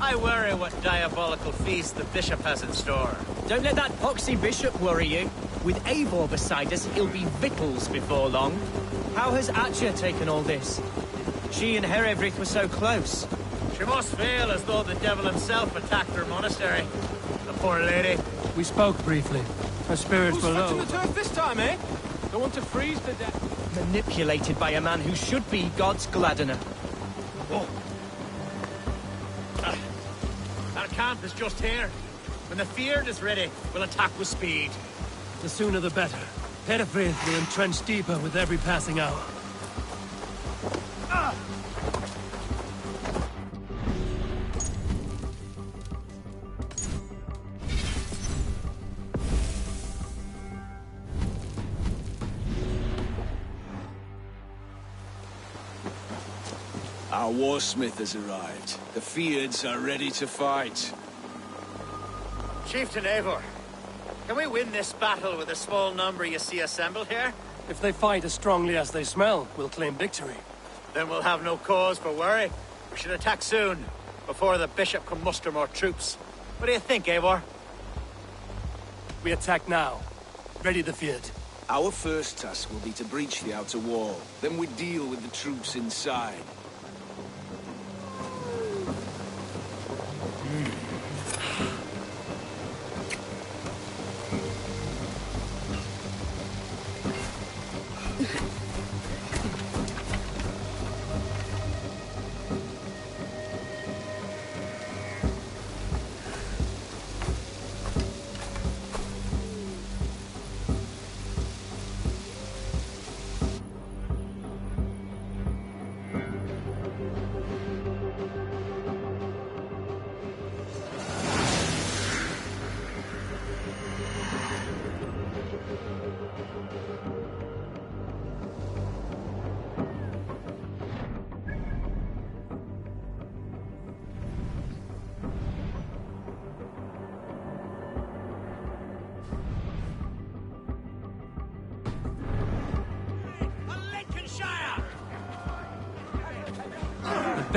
I worry what diabolical feast the bishop has in store. Don't let that poxy bishop worry you. With Eivor beside us, he'll be victuals before long. How has Atcha taken all this? She and Herefrith were so close. She must feel as though the devil himself attacked her monastery. The poor lady. We spoke briefly. Her spirits were low. Who's the turf this time, eh? Don't want to freeze to death. Manipulated by a man who should be God's Gladdener. Oh. Our camp is just here. When the Feared is ready, we'll attack with speed. The sooner the better. Herefrith will entrench deeper with every passing hour. Our warsmith has arrived. The Feards are ready to fight. Chieftain Eivor, can we win this battle with the small number you see assembled here? If they fight as strongly as they smell, we'll claim victory. Then we'll have no cause for worry. We should attack soon, before the bishop can muster more troops. What do you think, Eivor? We attack now. Ready the Feared. Our first task will be to breach the outer wall. Then we deal with the troops inside.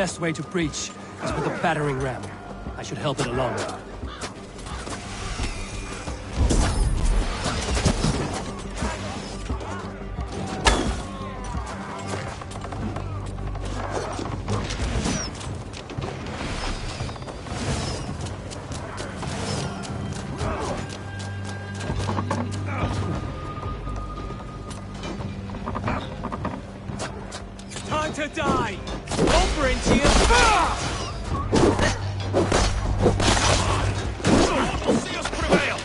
best way to breach is with a battering ram. I should help it along. Time to die! Over into your fate! See us prevail!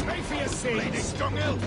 Pay for your sins, Dunghill!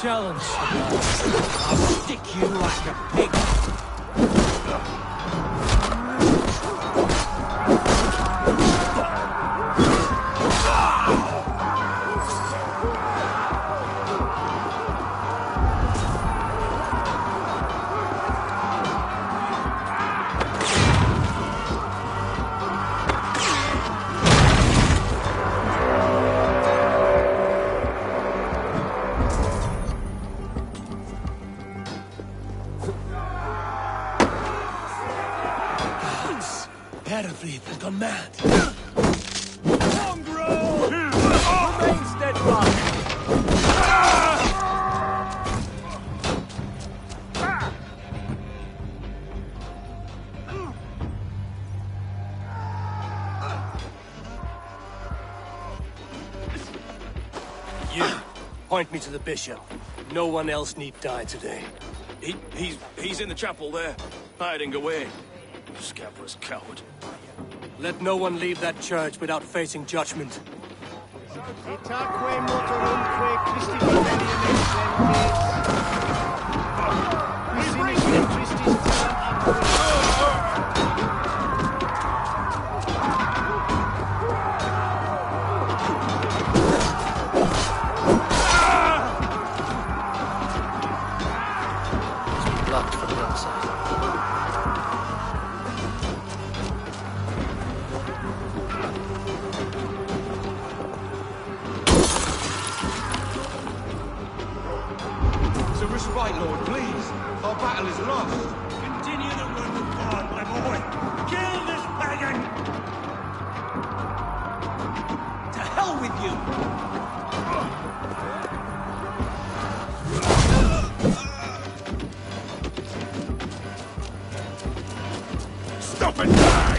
Challenge. I'll stick you like a pig. Herefrith has gone mad. Mongrel! Remain steadfast! You, point me to the bishop. No one else need die today. He's in the chapel there, hiding away. Scabrous coward. Let no one leave that church without facing judgment. Itaque motorumque Christi Fidelium explendis. Qui sinistra Christis tuam Blocked from the outside. respite, Lord, please. Our battle is lost. Continue the work of God, my boy. Kill this pagan! To hell with you! Stop and die!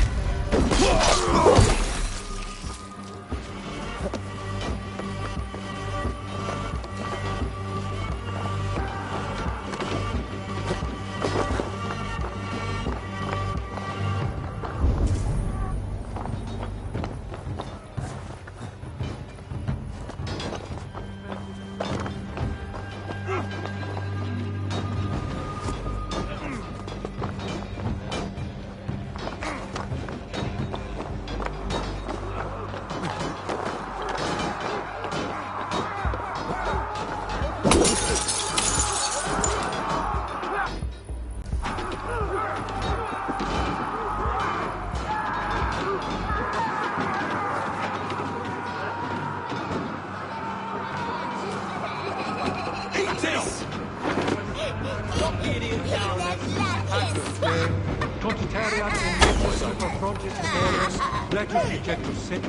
Letus ejectus sit,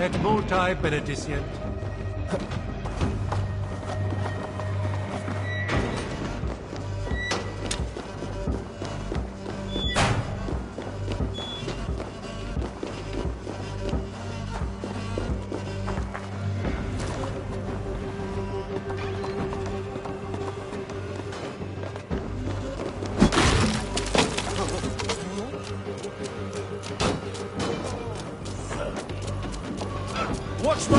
et multae benedicient. Watch my...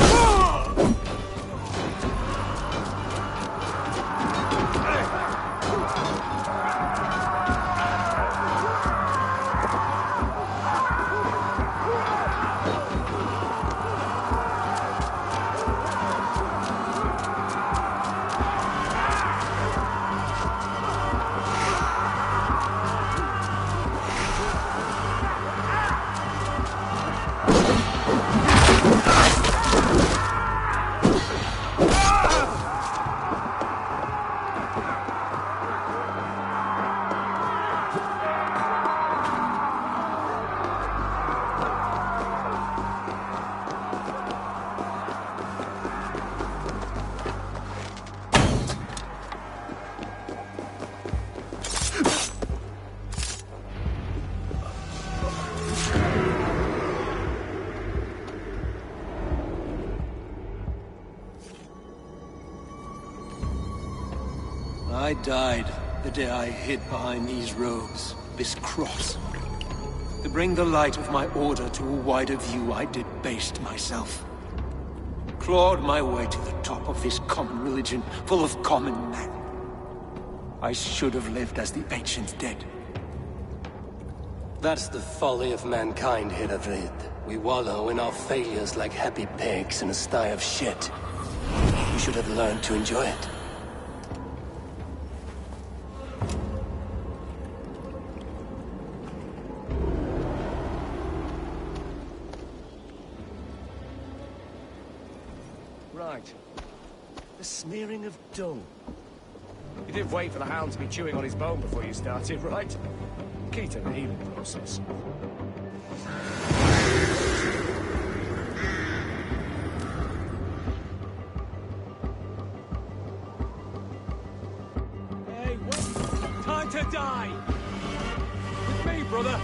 I died the day I hid behind these robes, this cross. To bring the light of my order to a wider view, I debased myself. Clawed my way to the top of this common religion, full of common men. I should have lived as the ancient dead. That's the folly of mankind, Hiravrid. We wallow in our failures like happy pigs in a sty of shit. You should have learned to enjoy it. Right. The smearing of dung. You did wait for the hound to be chewing on his bone before you started, right? Key to the healing process. Hey, wait! Time to die! With me, brother!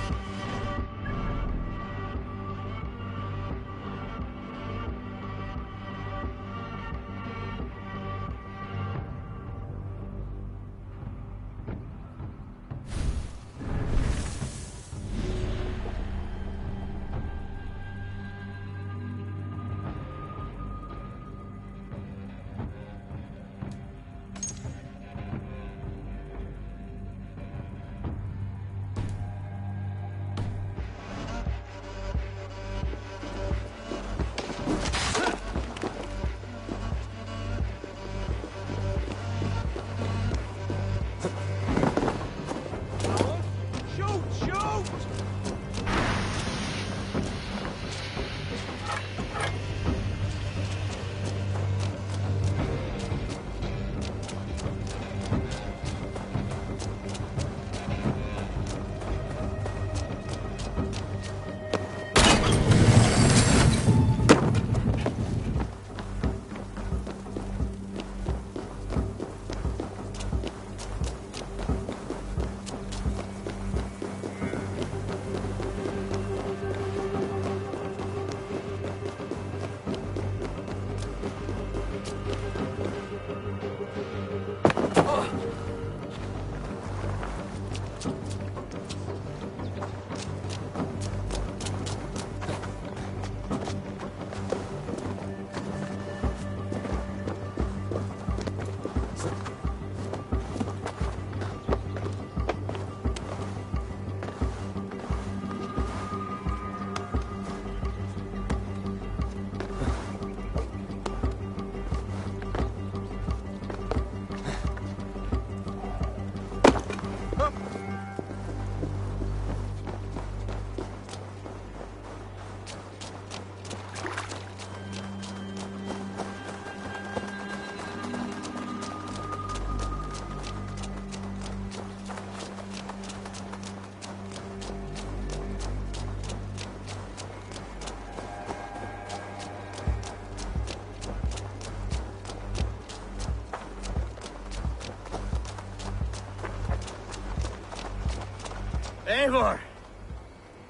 Eivor!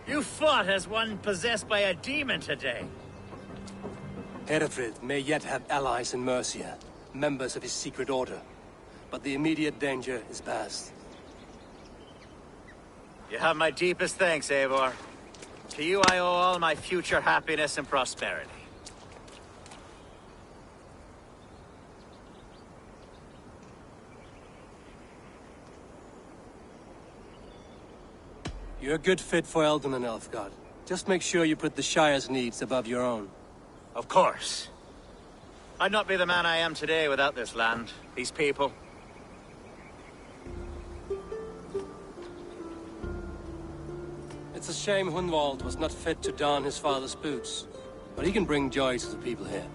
You fought as one possessed by a demon today. Herefrith may yet have allies in Mercia, members of his secret order. But the immediate danger is past. You have my deepest thanks, Eivor. To you I owe all my future happiness and prosperity. You're a good fit for Eldon and Elfgard. Just make sure you put the Shire's needs above your own. Of course. I'd not be the man I am today without this land, these people. It's a shame Hunwald was not fit to don his father's boots. But he can bring joy to the people here.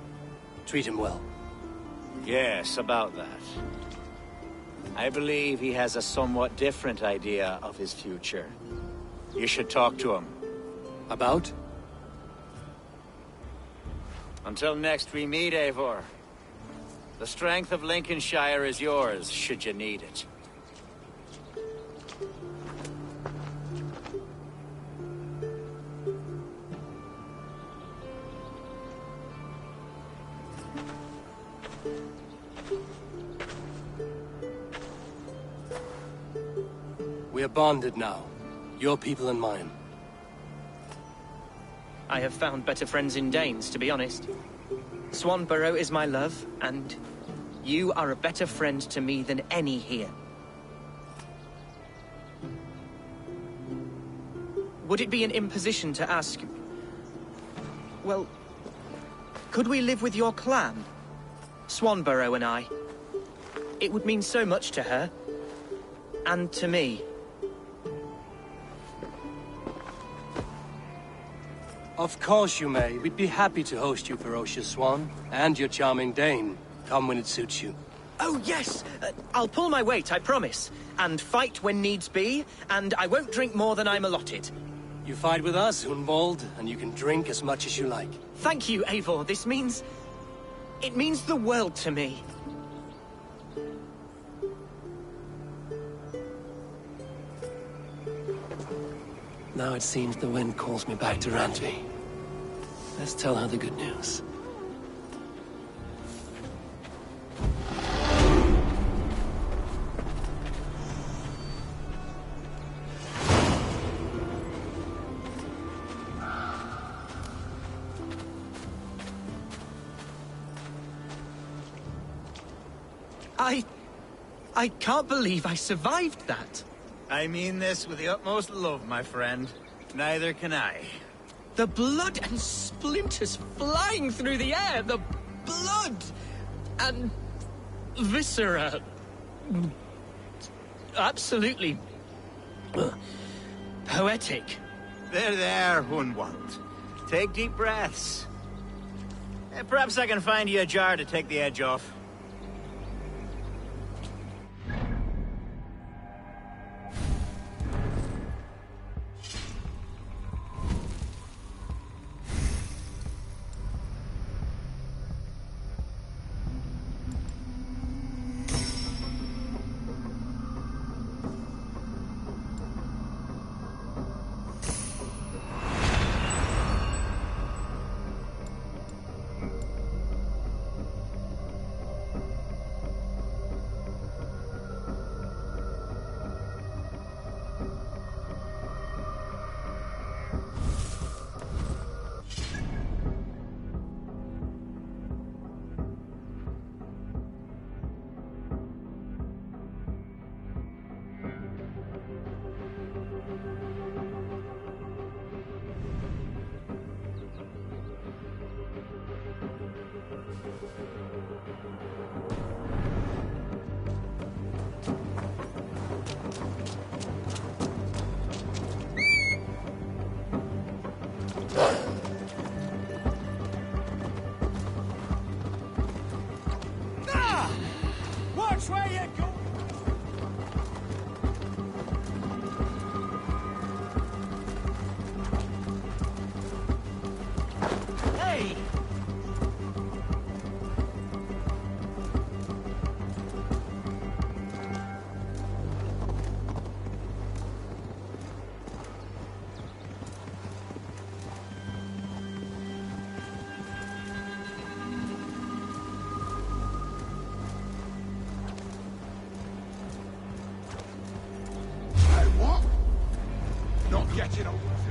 Treat him well. Yes, about that. I believe he has a somewhat different idea of his future. You should talk to him. About? Until next we meet, Eivor. The strength of Lincolnshire is yours, should you need it. We are bonded now. Your people and mine. I have found better friends in Danes, to be honest. Swanborough is my love, and you are a better friend to me than any here. Would it be an imposition to ask... Well, could we live with your clan? Swanborough and I. It would mean so much to her. And to me. Of course you may. We'd be happy to host you, Ferocious Swan. And your charming Dane. Come when it suits you. Oh, yes! I'll pull my weight, I promise. And fight when needs be, and I won't drink more than I'm allotted. You fight with us, Hunwald, and you can drink as much as you like. Thank you, Eivor. This means... it means the world to me. Now it seems the wind calls me back to Rantby. Let's tell her the good news. I can't believe I survived that. I mean this with the utmost love, my friend. Neither can I. The blood and splinters flying through the air. The blood and viscera. Absolutely poetic. There, Hunwald. Take deep breaths. Perhaps I can find you a jar to take the edge off. Watch where you go! Hey! Get it over with.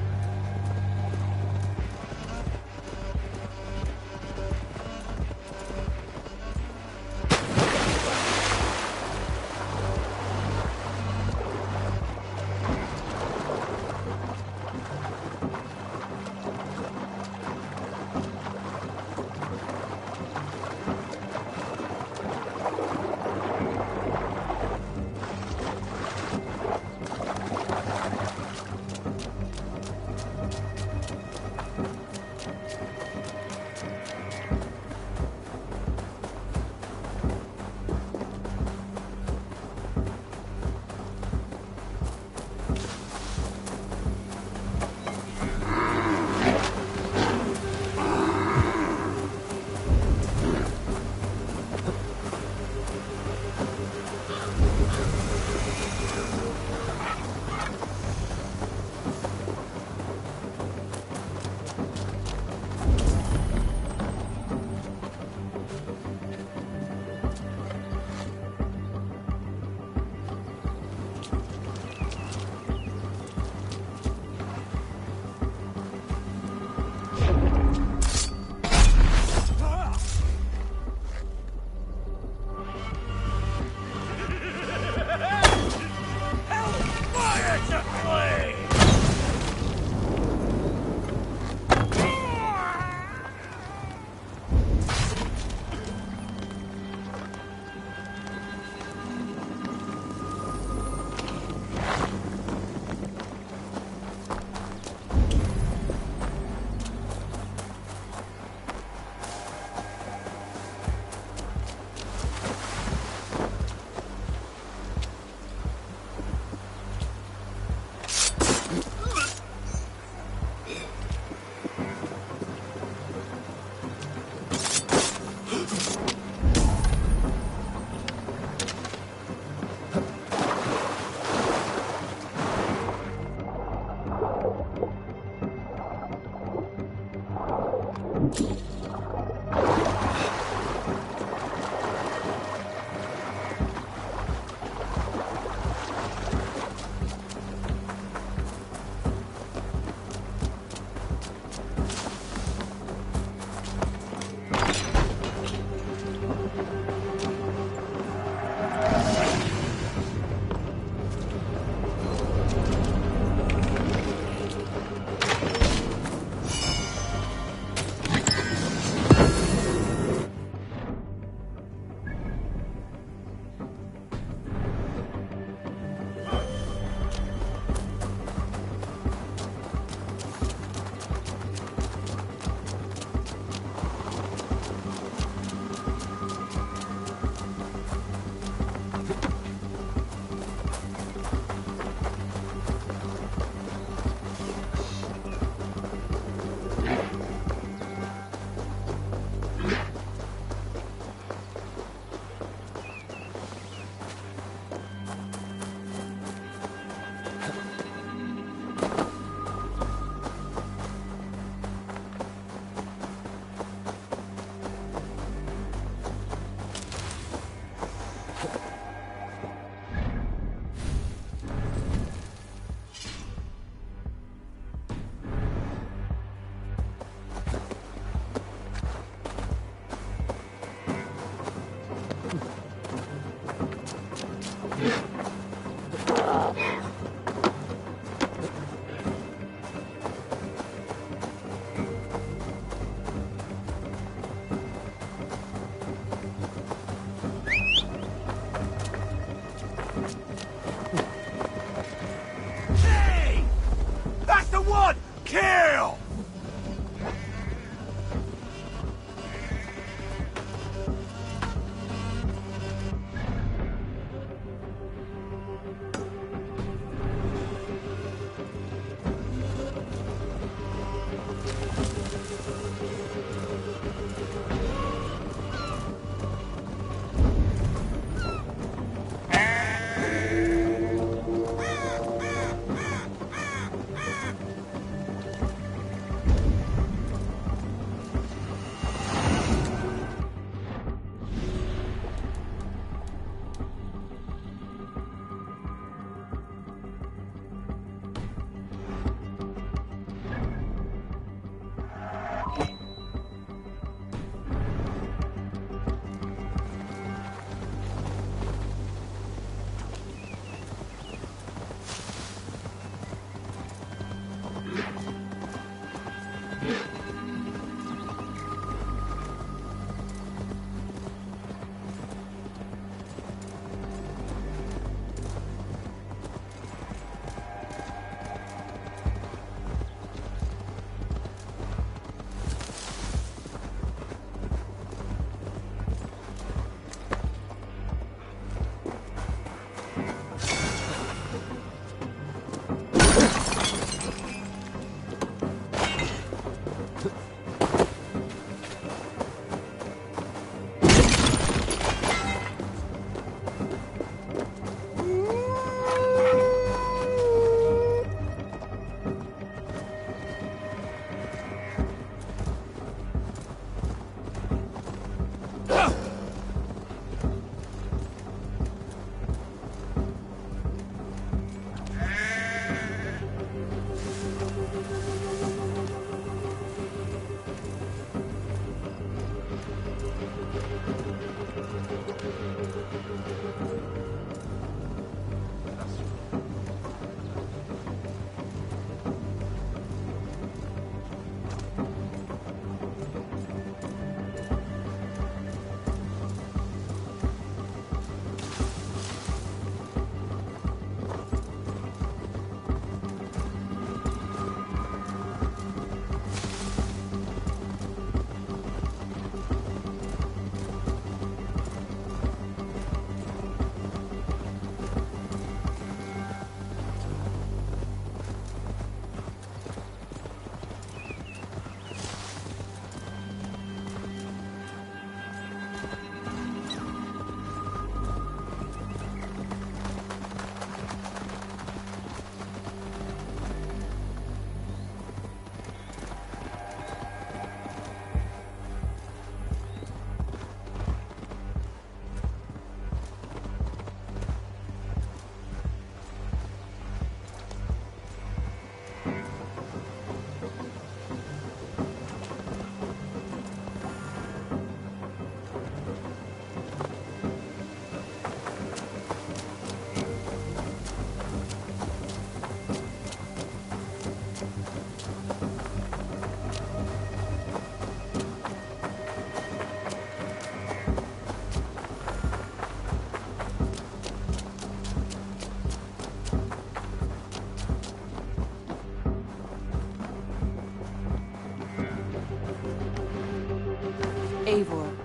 Eivor.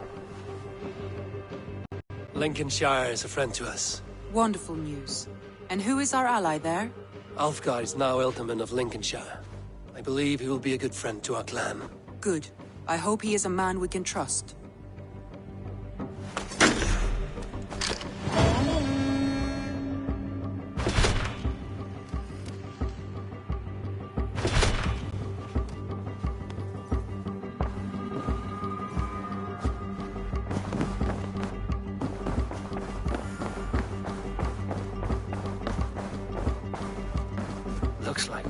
Lincolnshire is a friend to us. Wonderful news. And who is our ally there? Alfgar is now Ealdorman of Lincolnshire. I believe he will be a good friend to our clan. Good. I hope he is a man we can trust. Looks like.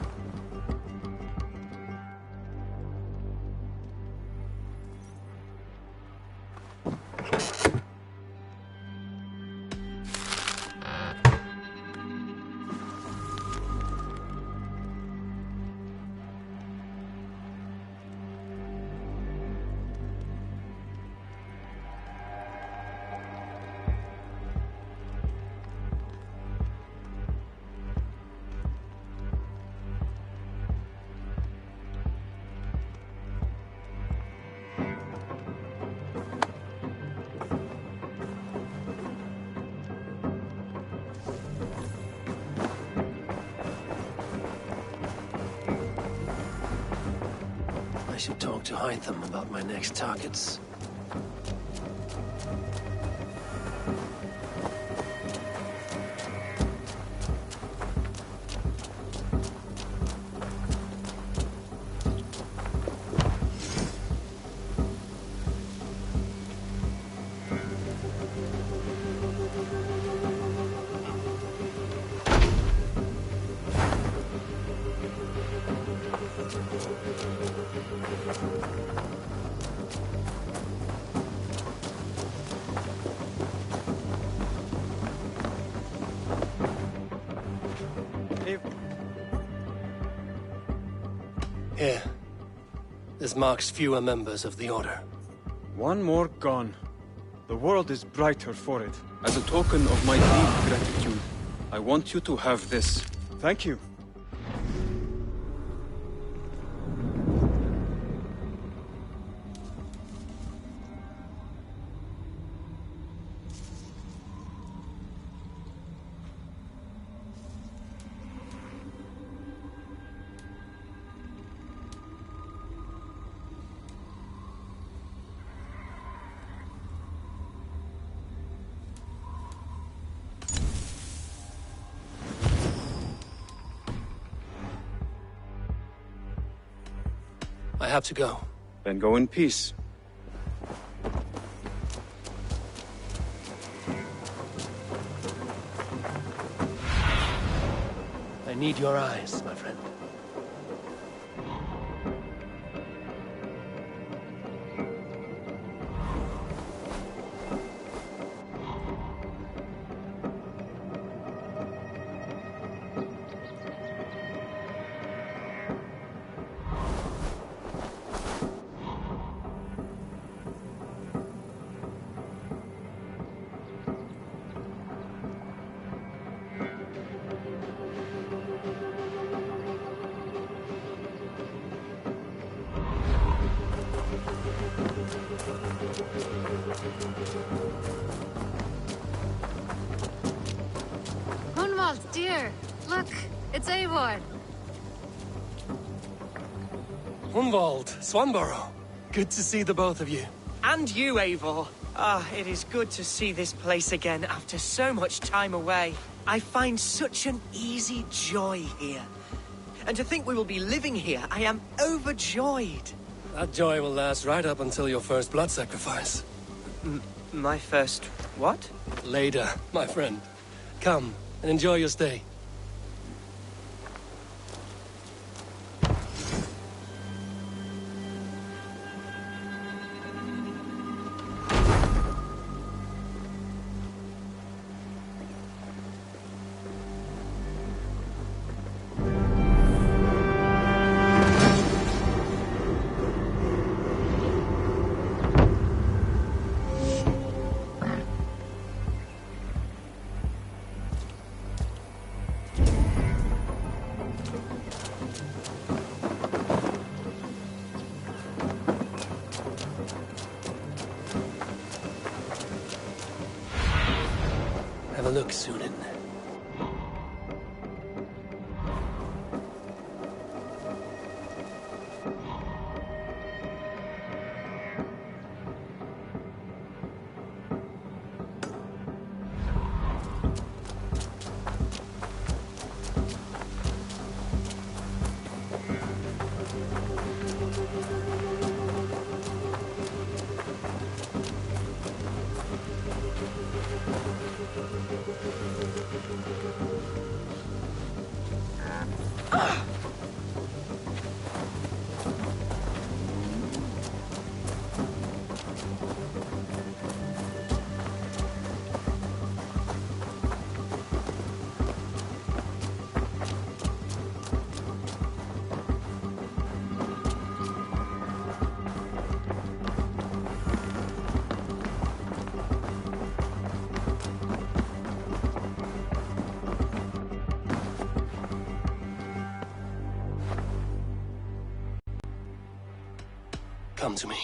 I should talk to Hytham about my next targets. Here. This marks fewer members of the Order. One more gone. The world is brighter for it. As a token of my deep gratitude, I want you to have this. Thank you. I have to go. Then go in peace. I need your eyes, my friend. Hunwald, dear, look, it's Eivor. Hunwald, Swanborough. Good to see the both of you. And you, Eivor. Ah, it is good to see this place again after so much time away. I find such an easy joy here. And to think we will be living here, I am overjoyed. That joy will last right up until your first blood sacrifice. My first... what? Later, my friend. Come and enjoy your stay. Have a look, Sunan. Come to me.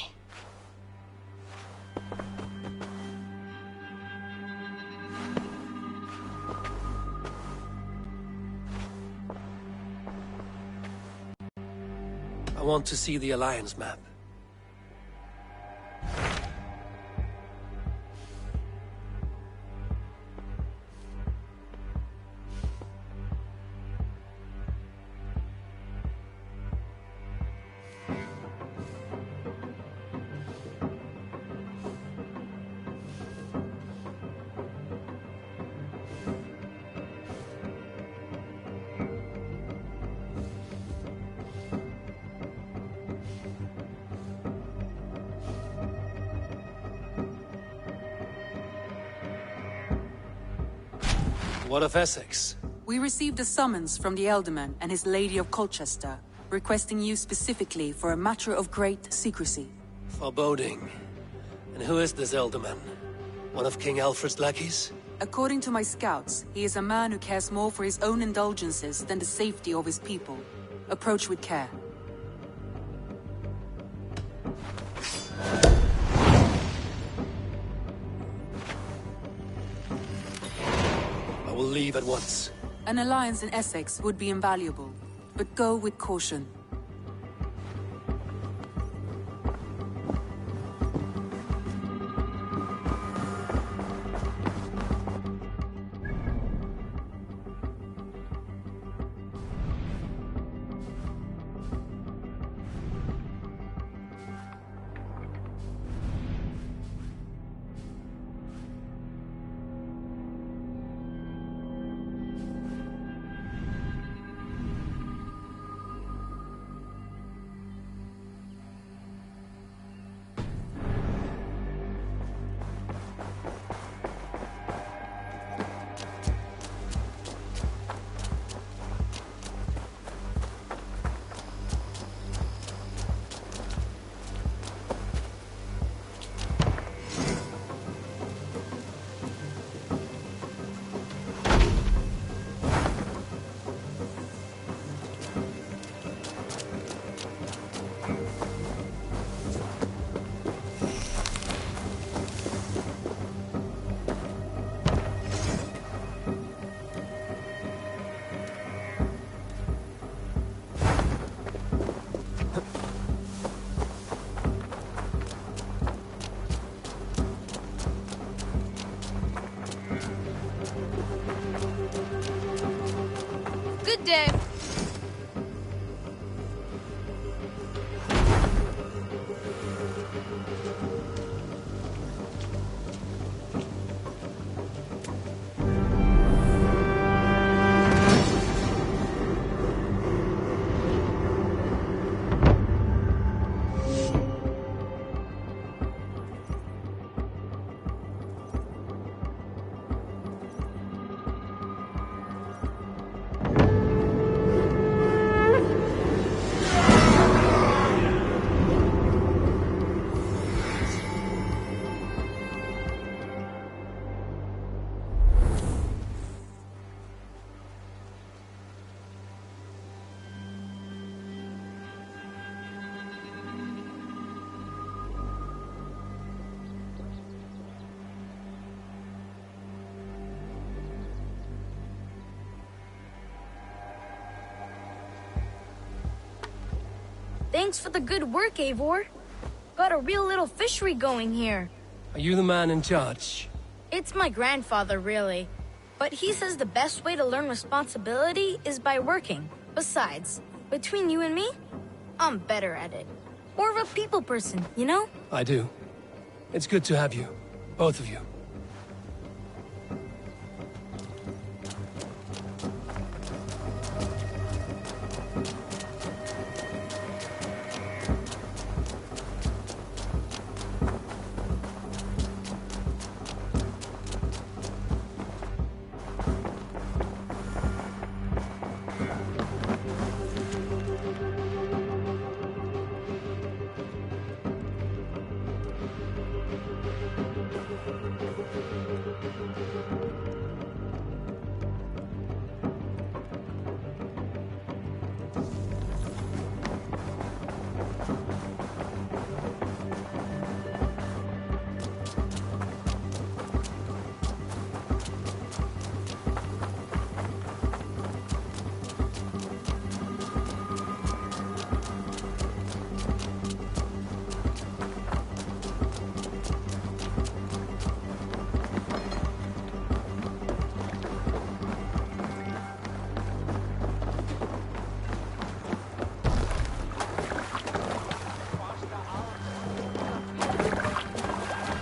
I want to see the Alliance map. What of Essex? We received a summons from the Elderman and his Lady of Colchester, requesting you specifically for a matter of great secrecy. Foreboding. And who is this Elderman? One of King Alfred's lackeys? According to my scouts, he is a man who cares more for his own indulgences than the safety of his people. Approach with care. I will leave at once. An alliance in Essex would be invaluable, but go with caution. Good day. Thanks for the good work, Eivor. Got a real little fishery going here. Are you the man in charge? It's my grandfather, really. But he says the best way to learn responsibility is by working. Besides, between you and me, I'm better at it. More of a people person, you know? I do. It's good to have you. Both of you.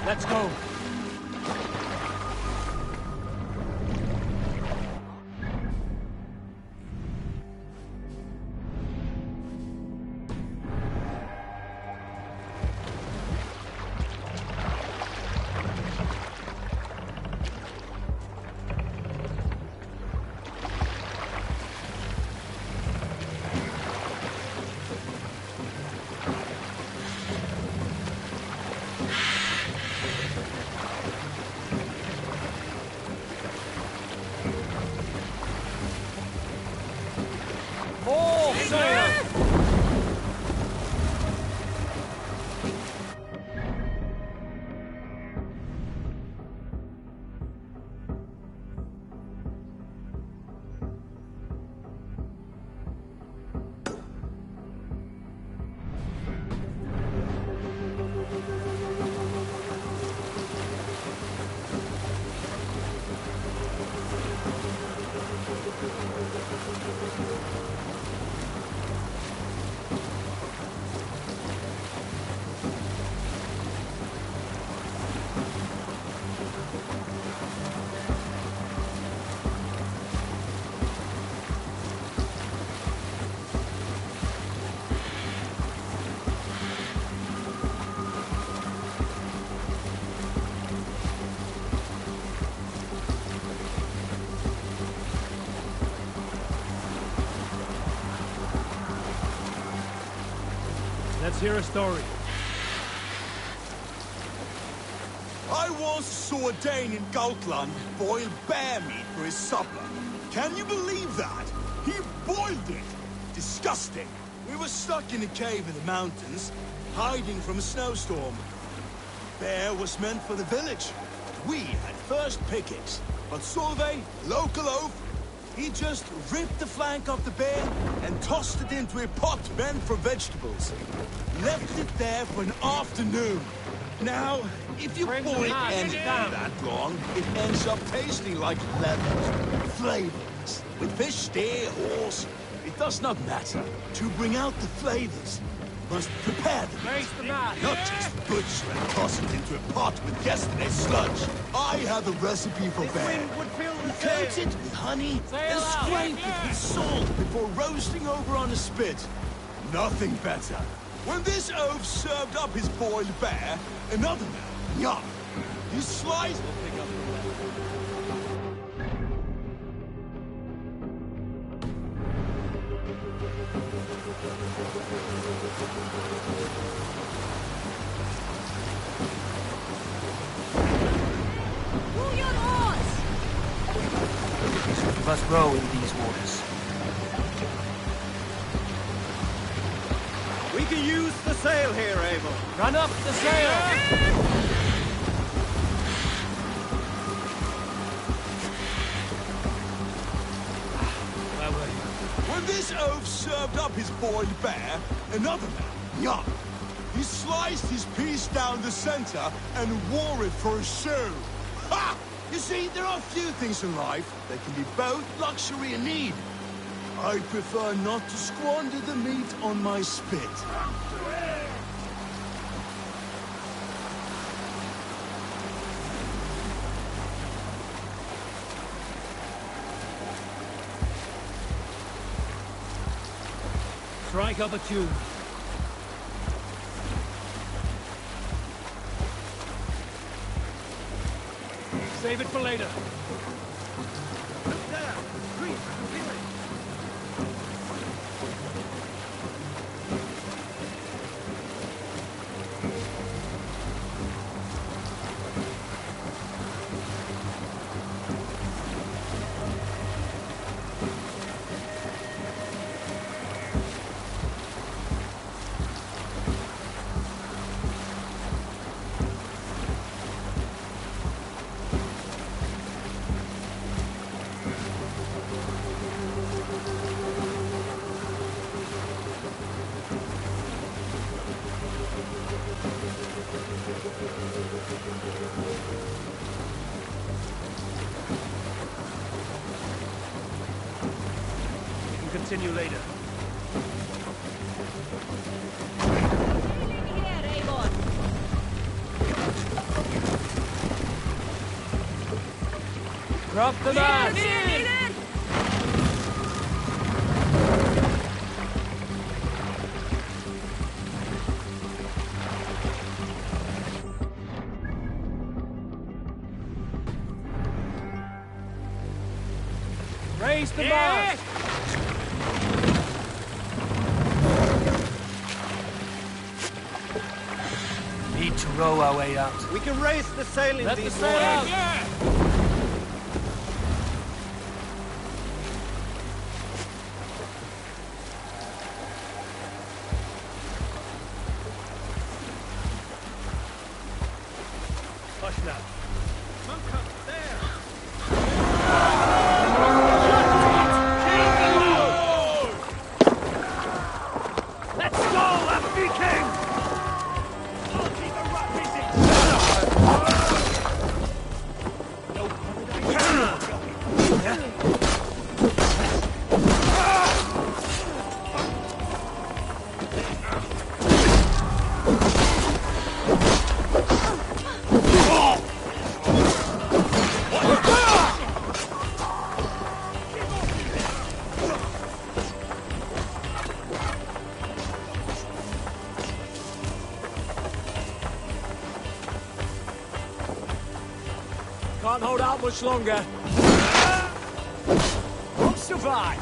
Let's go. Let's hear a story. I once saw a Dane in Gautland boil bear meat for his supper. Can you believe that? He boiled it! Disgusting! We were stuck in a cave in the mountains, hiding from a snowstorm. Bear was meant for the village. We had first pickings, but Solveig, local oaf, he just ripped the flank off the bear and tossed it into a pot meant for vegetables. Left it there for an afternoon. Now, if you boil anything that long, it ends up tasting like leathers, flavors. With fish, steer, horse, it does not matter. To bring out the flavors, must prepare them. Not just butcher and toss it into a pot with yesterday's sludge. I have a recipe for bear. You coat it with honey and scrape it with salt before roasting over on a spit. Nothing better. When this oaf served up his boiled bear, another man, Jan, he sliced... We must row in these waters. We can use the sail here, Eivor. Run up the sail! When When this oaf served up his boiled bear, another man, young, he sliced his piece down the center and wore it for a shoe. Ha! You see, there are few things in life that can be both luxury and need. I prefer not to squander the meat on my spit. Strike up a tune. Save it for later. Look there! Grease, feeling. Continue later. Drop the match! Raise the mast! Need to row our way out. We can raise the sail in Let these the sail out! waters. Yeah! Hush now. Monk up there! Let's go, Laffy King! I'll keep the rat Can't hold out much longer. Won't survive.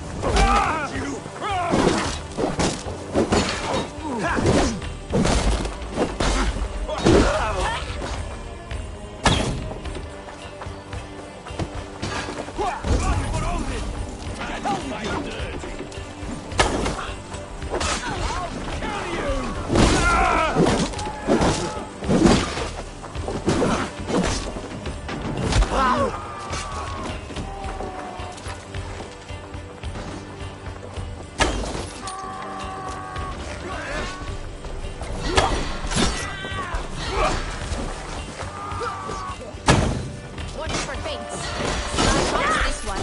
Watch for feints. Not this one.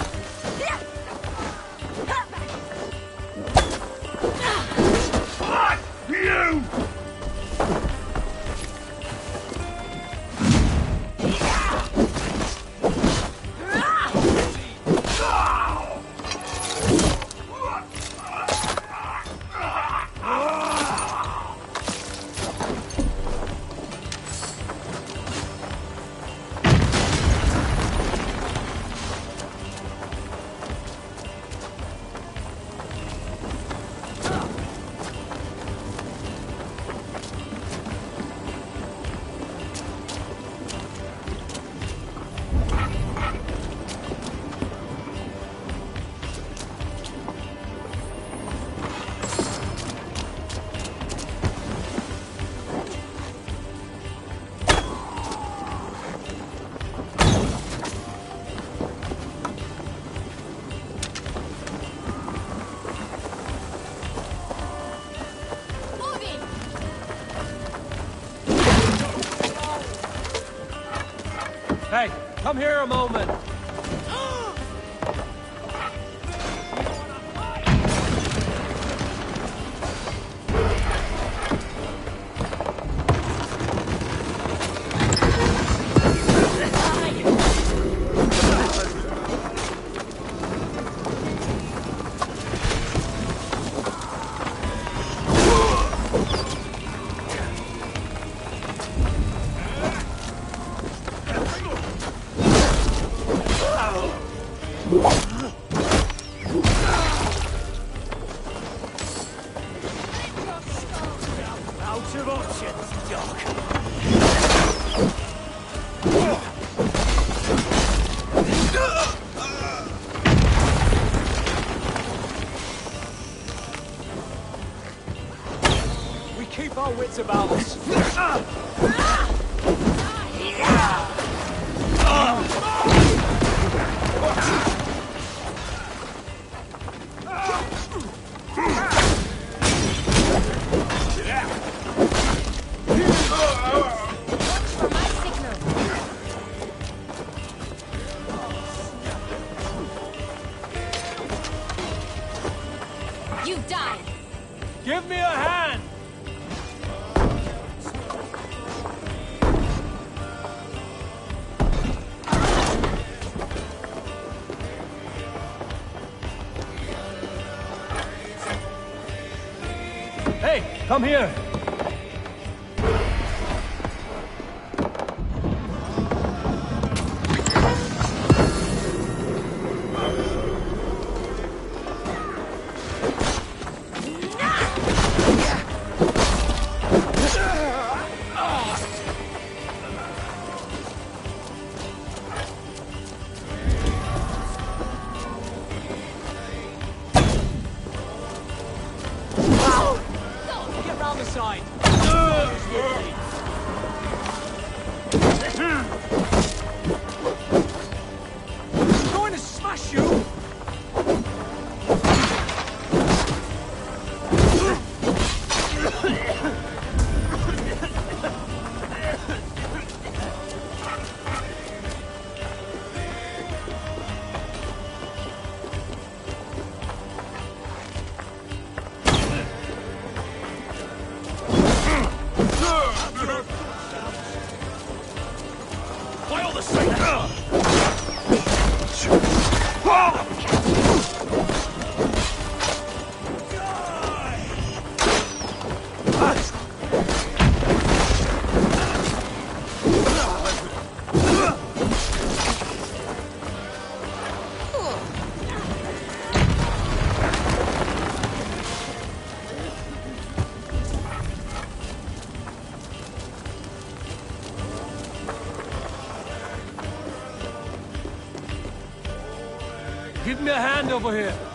come here a moment. Out of options, Doc. We keep our wits about us. You die! Give me a hand! Hey, come here! Get round the side. I'm going to smash you. By all the saints! Give me a hand over here.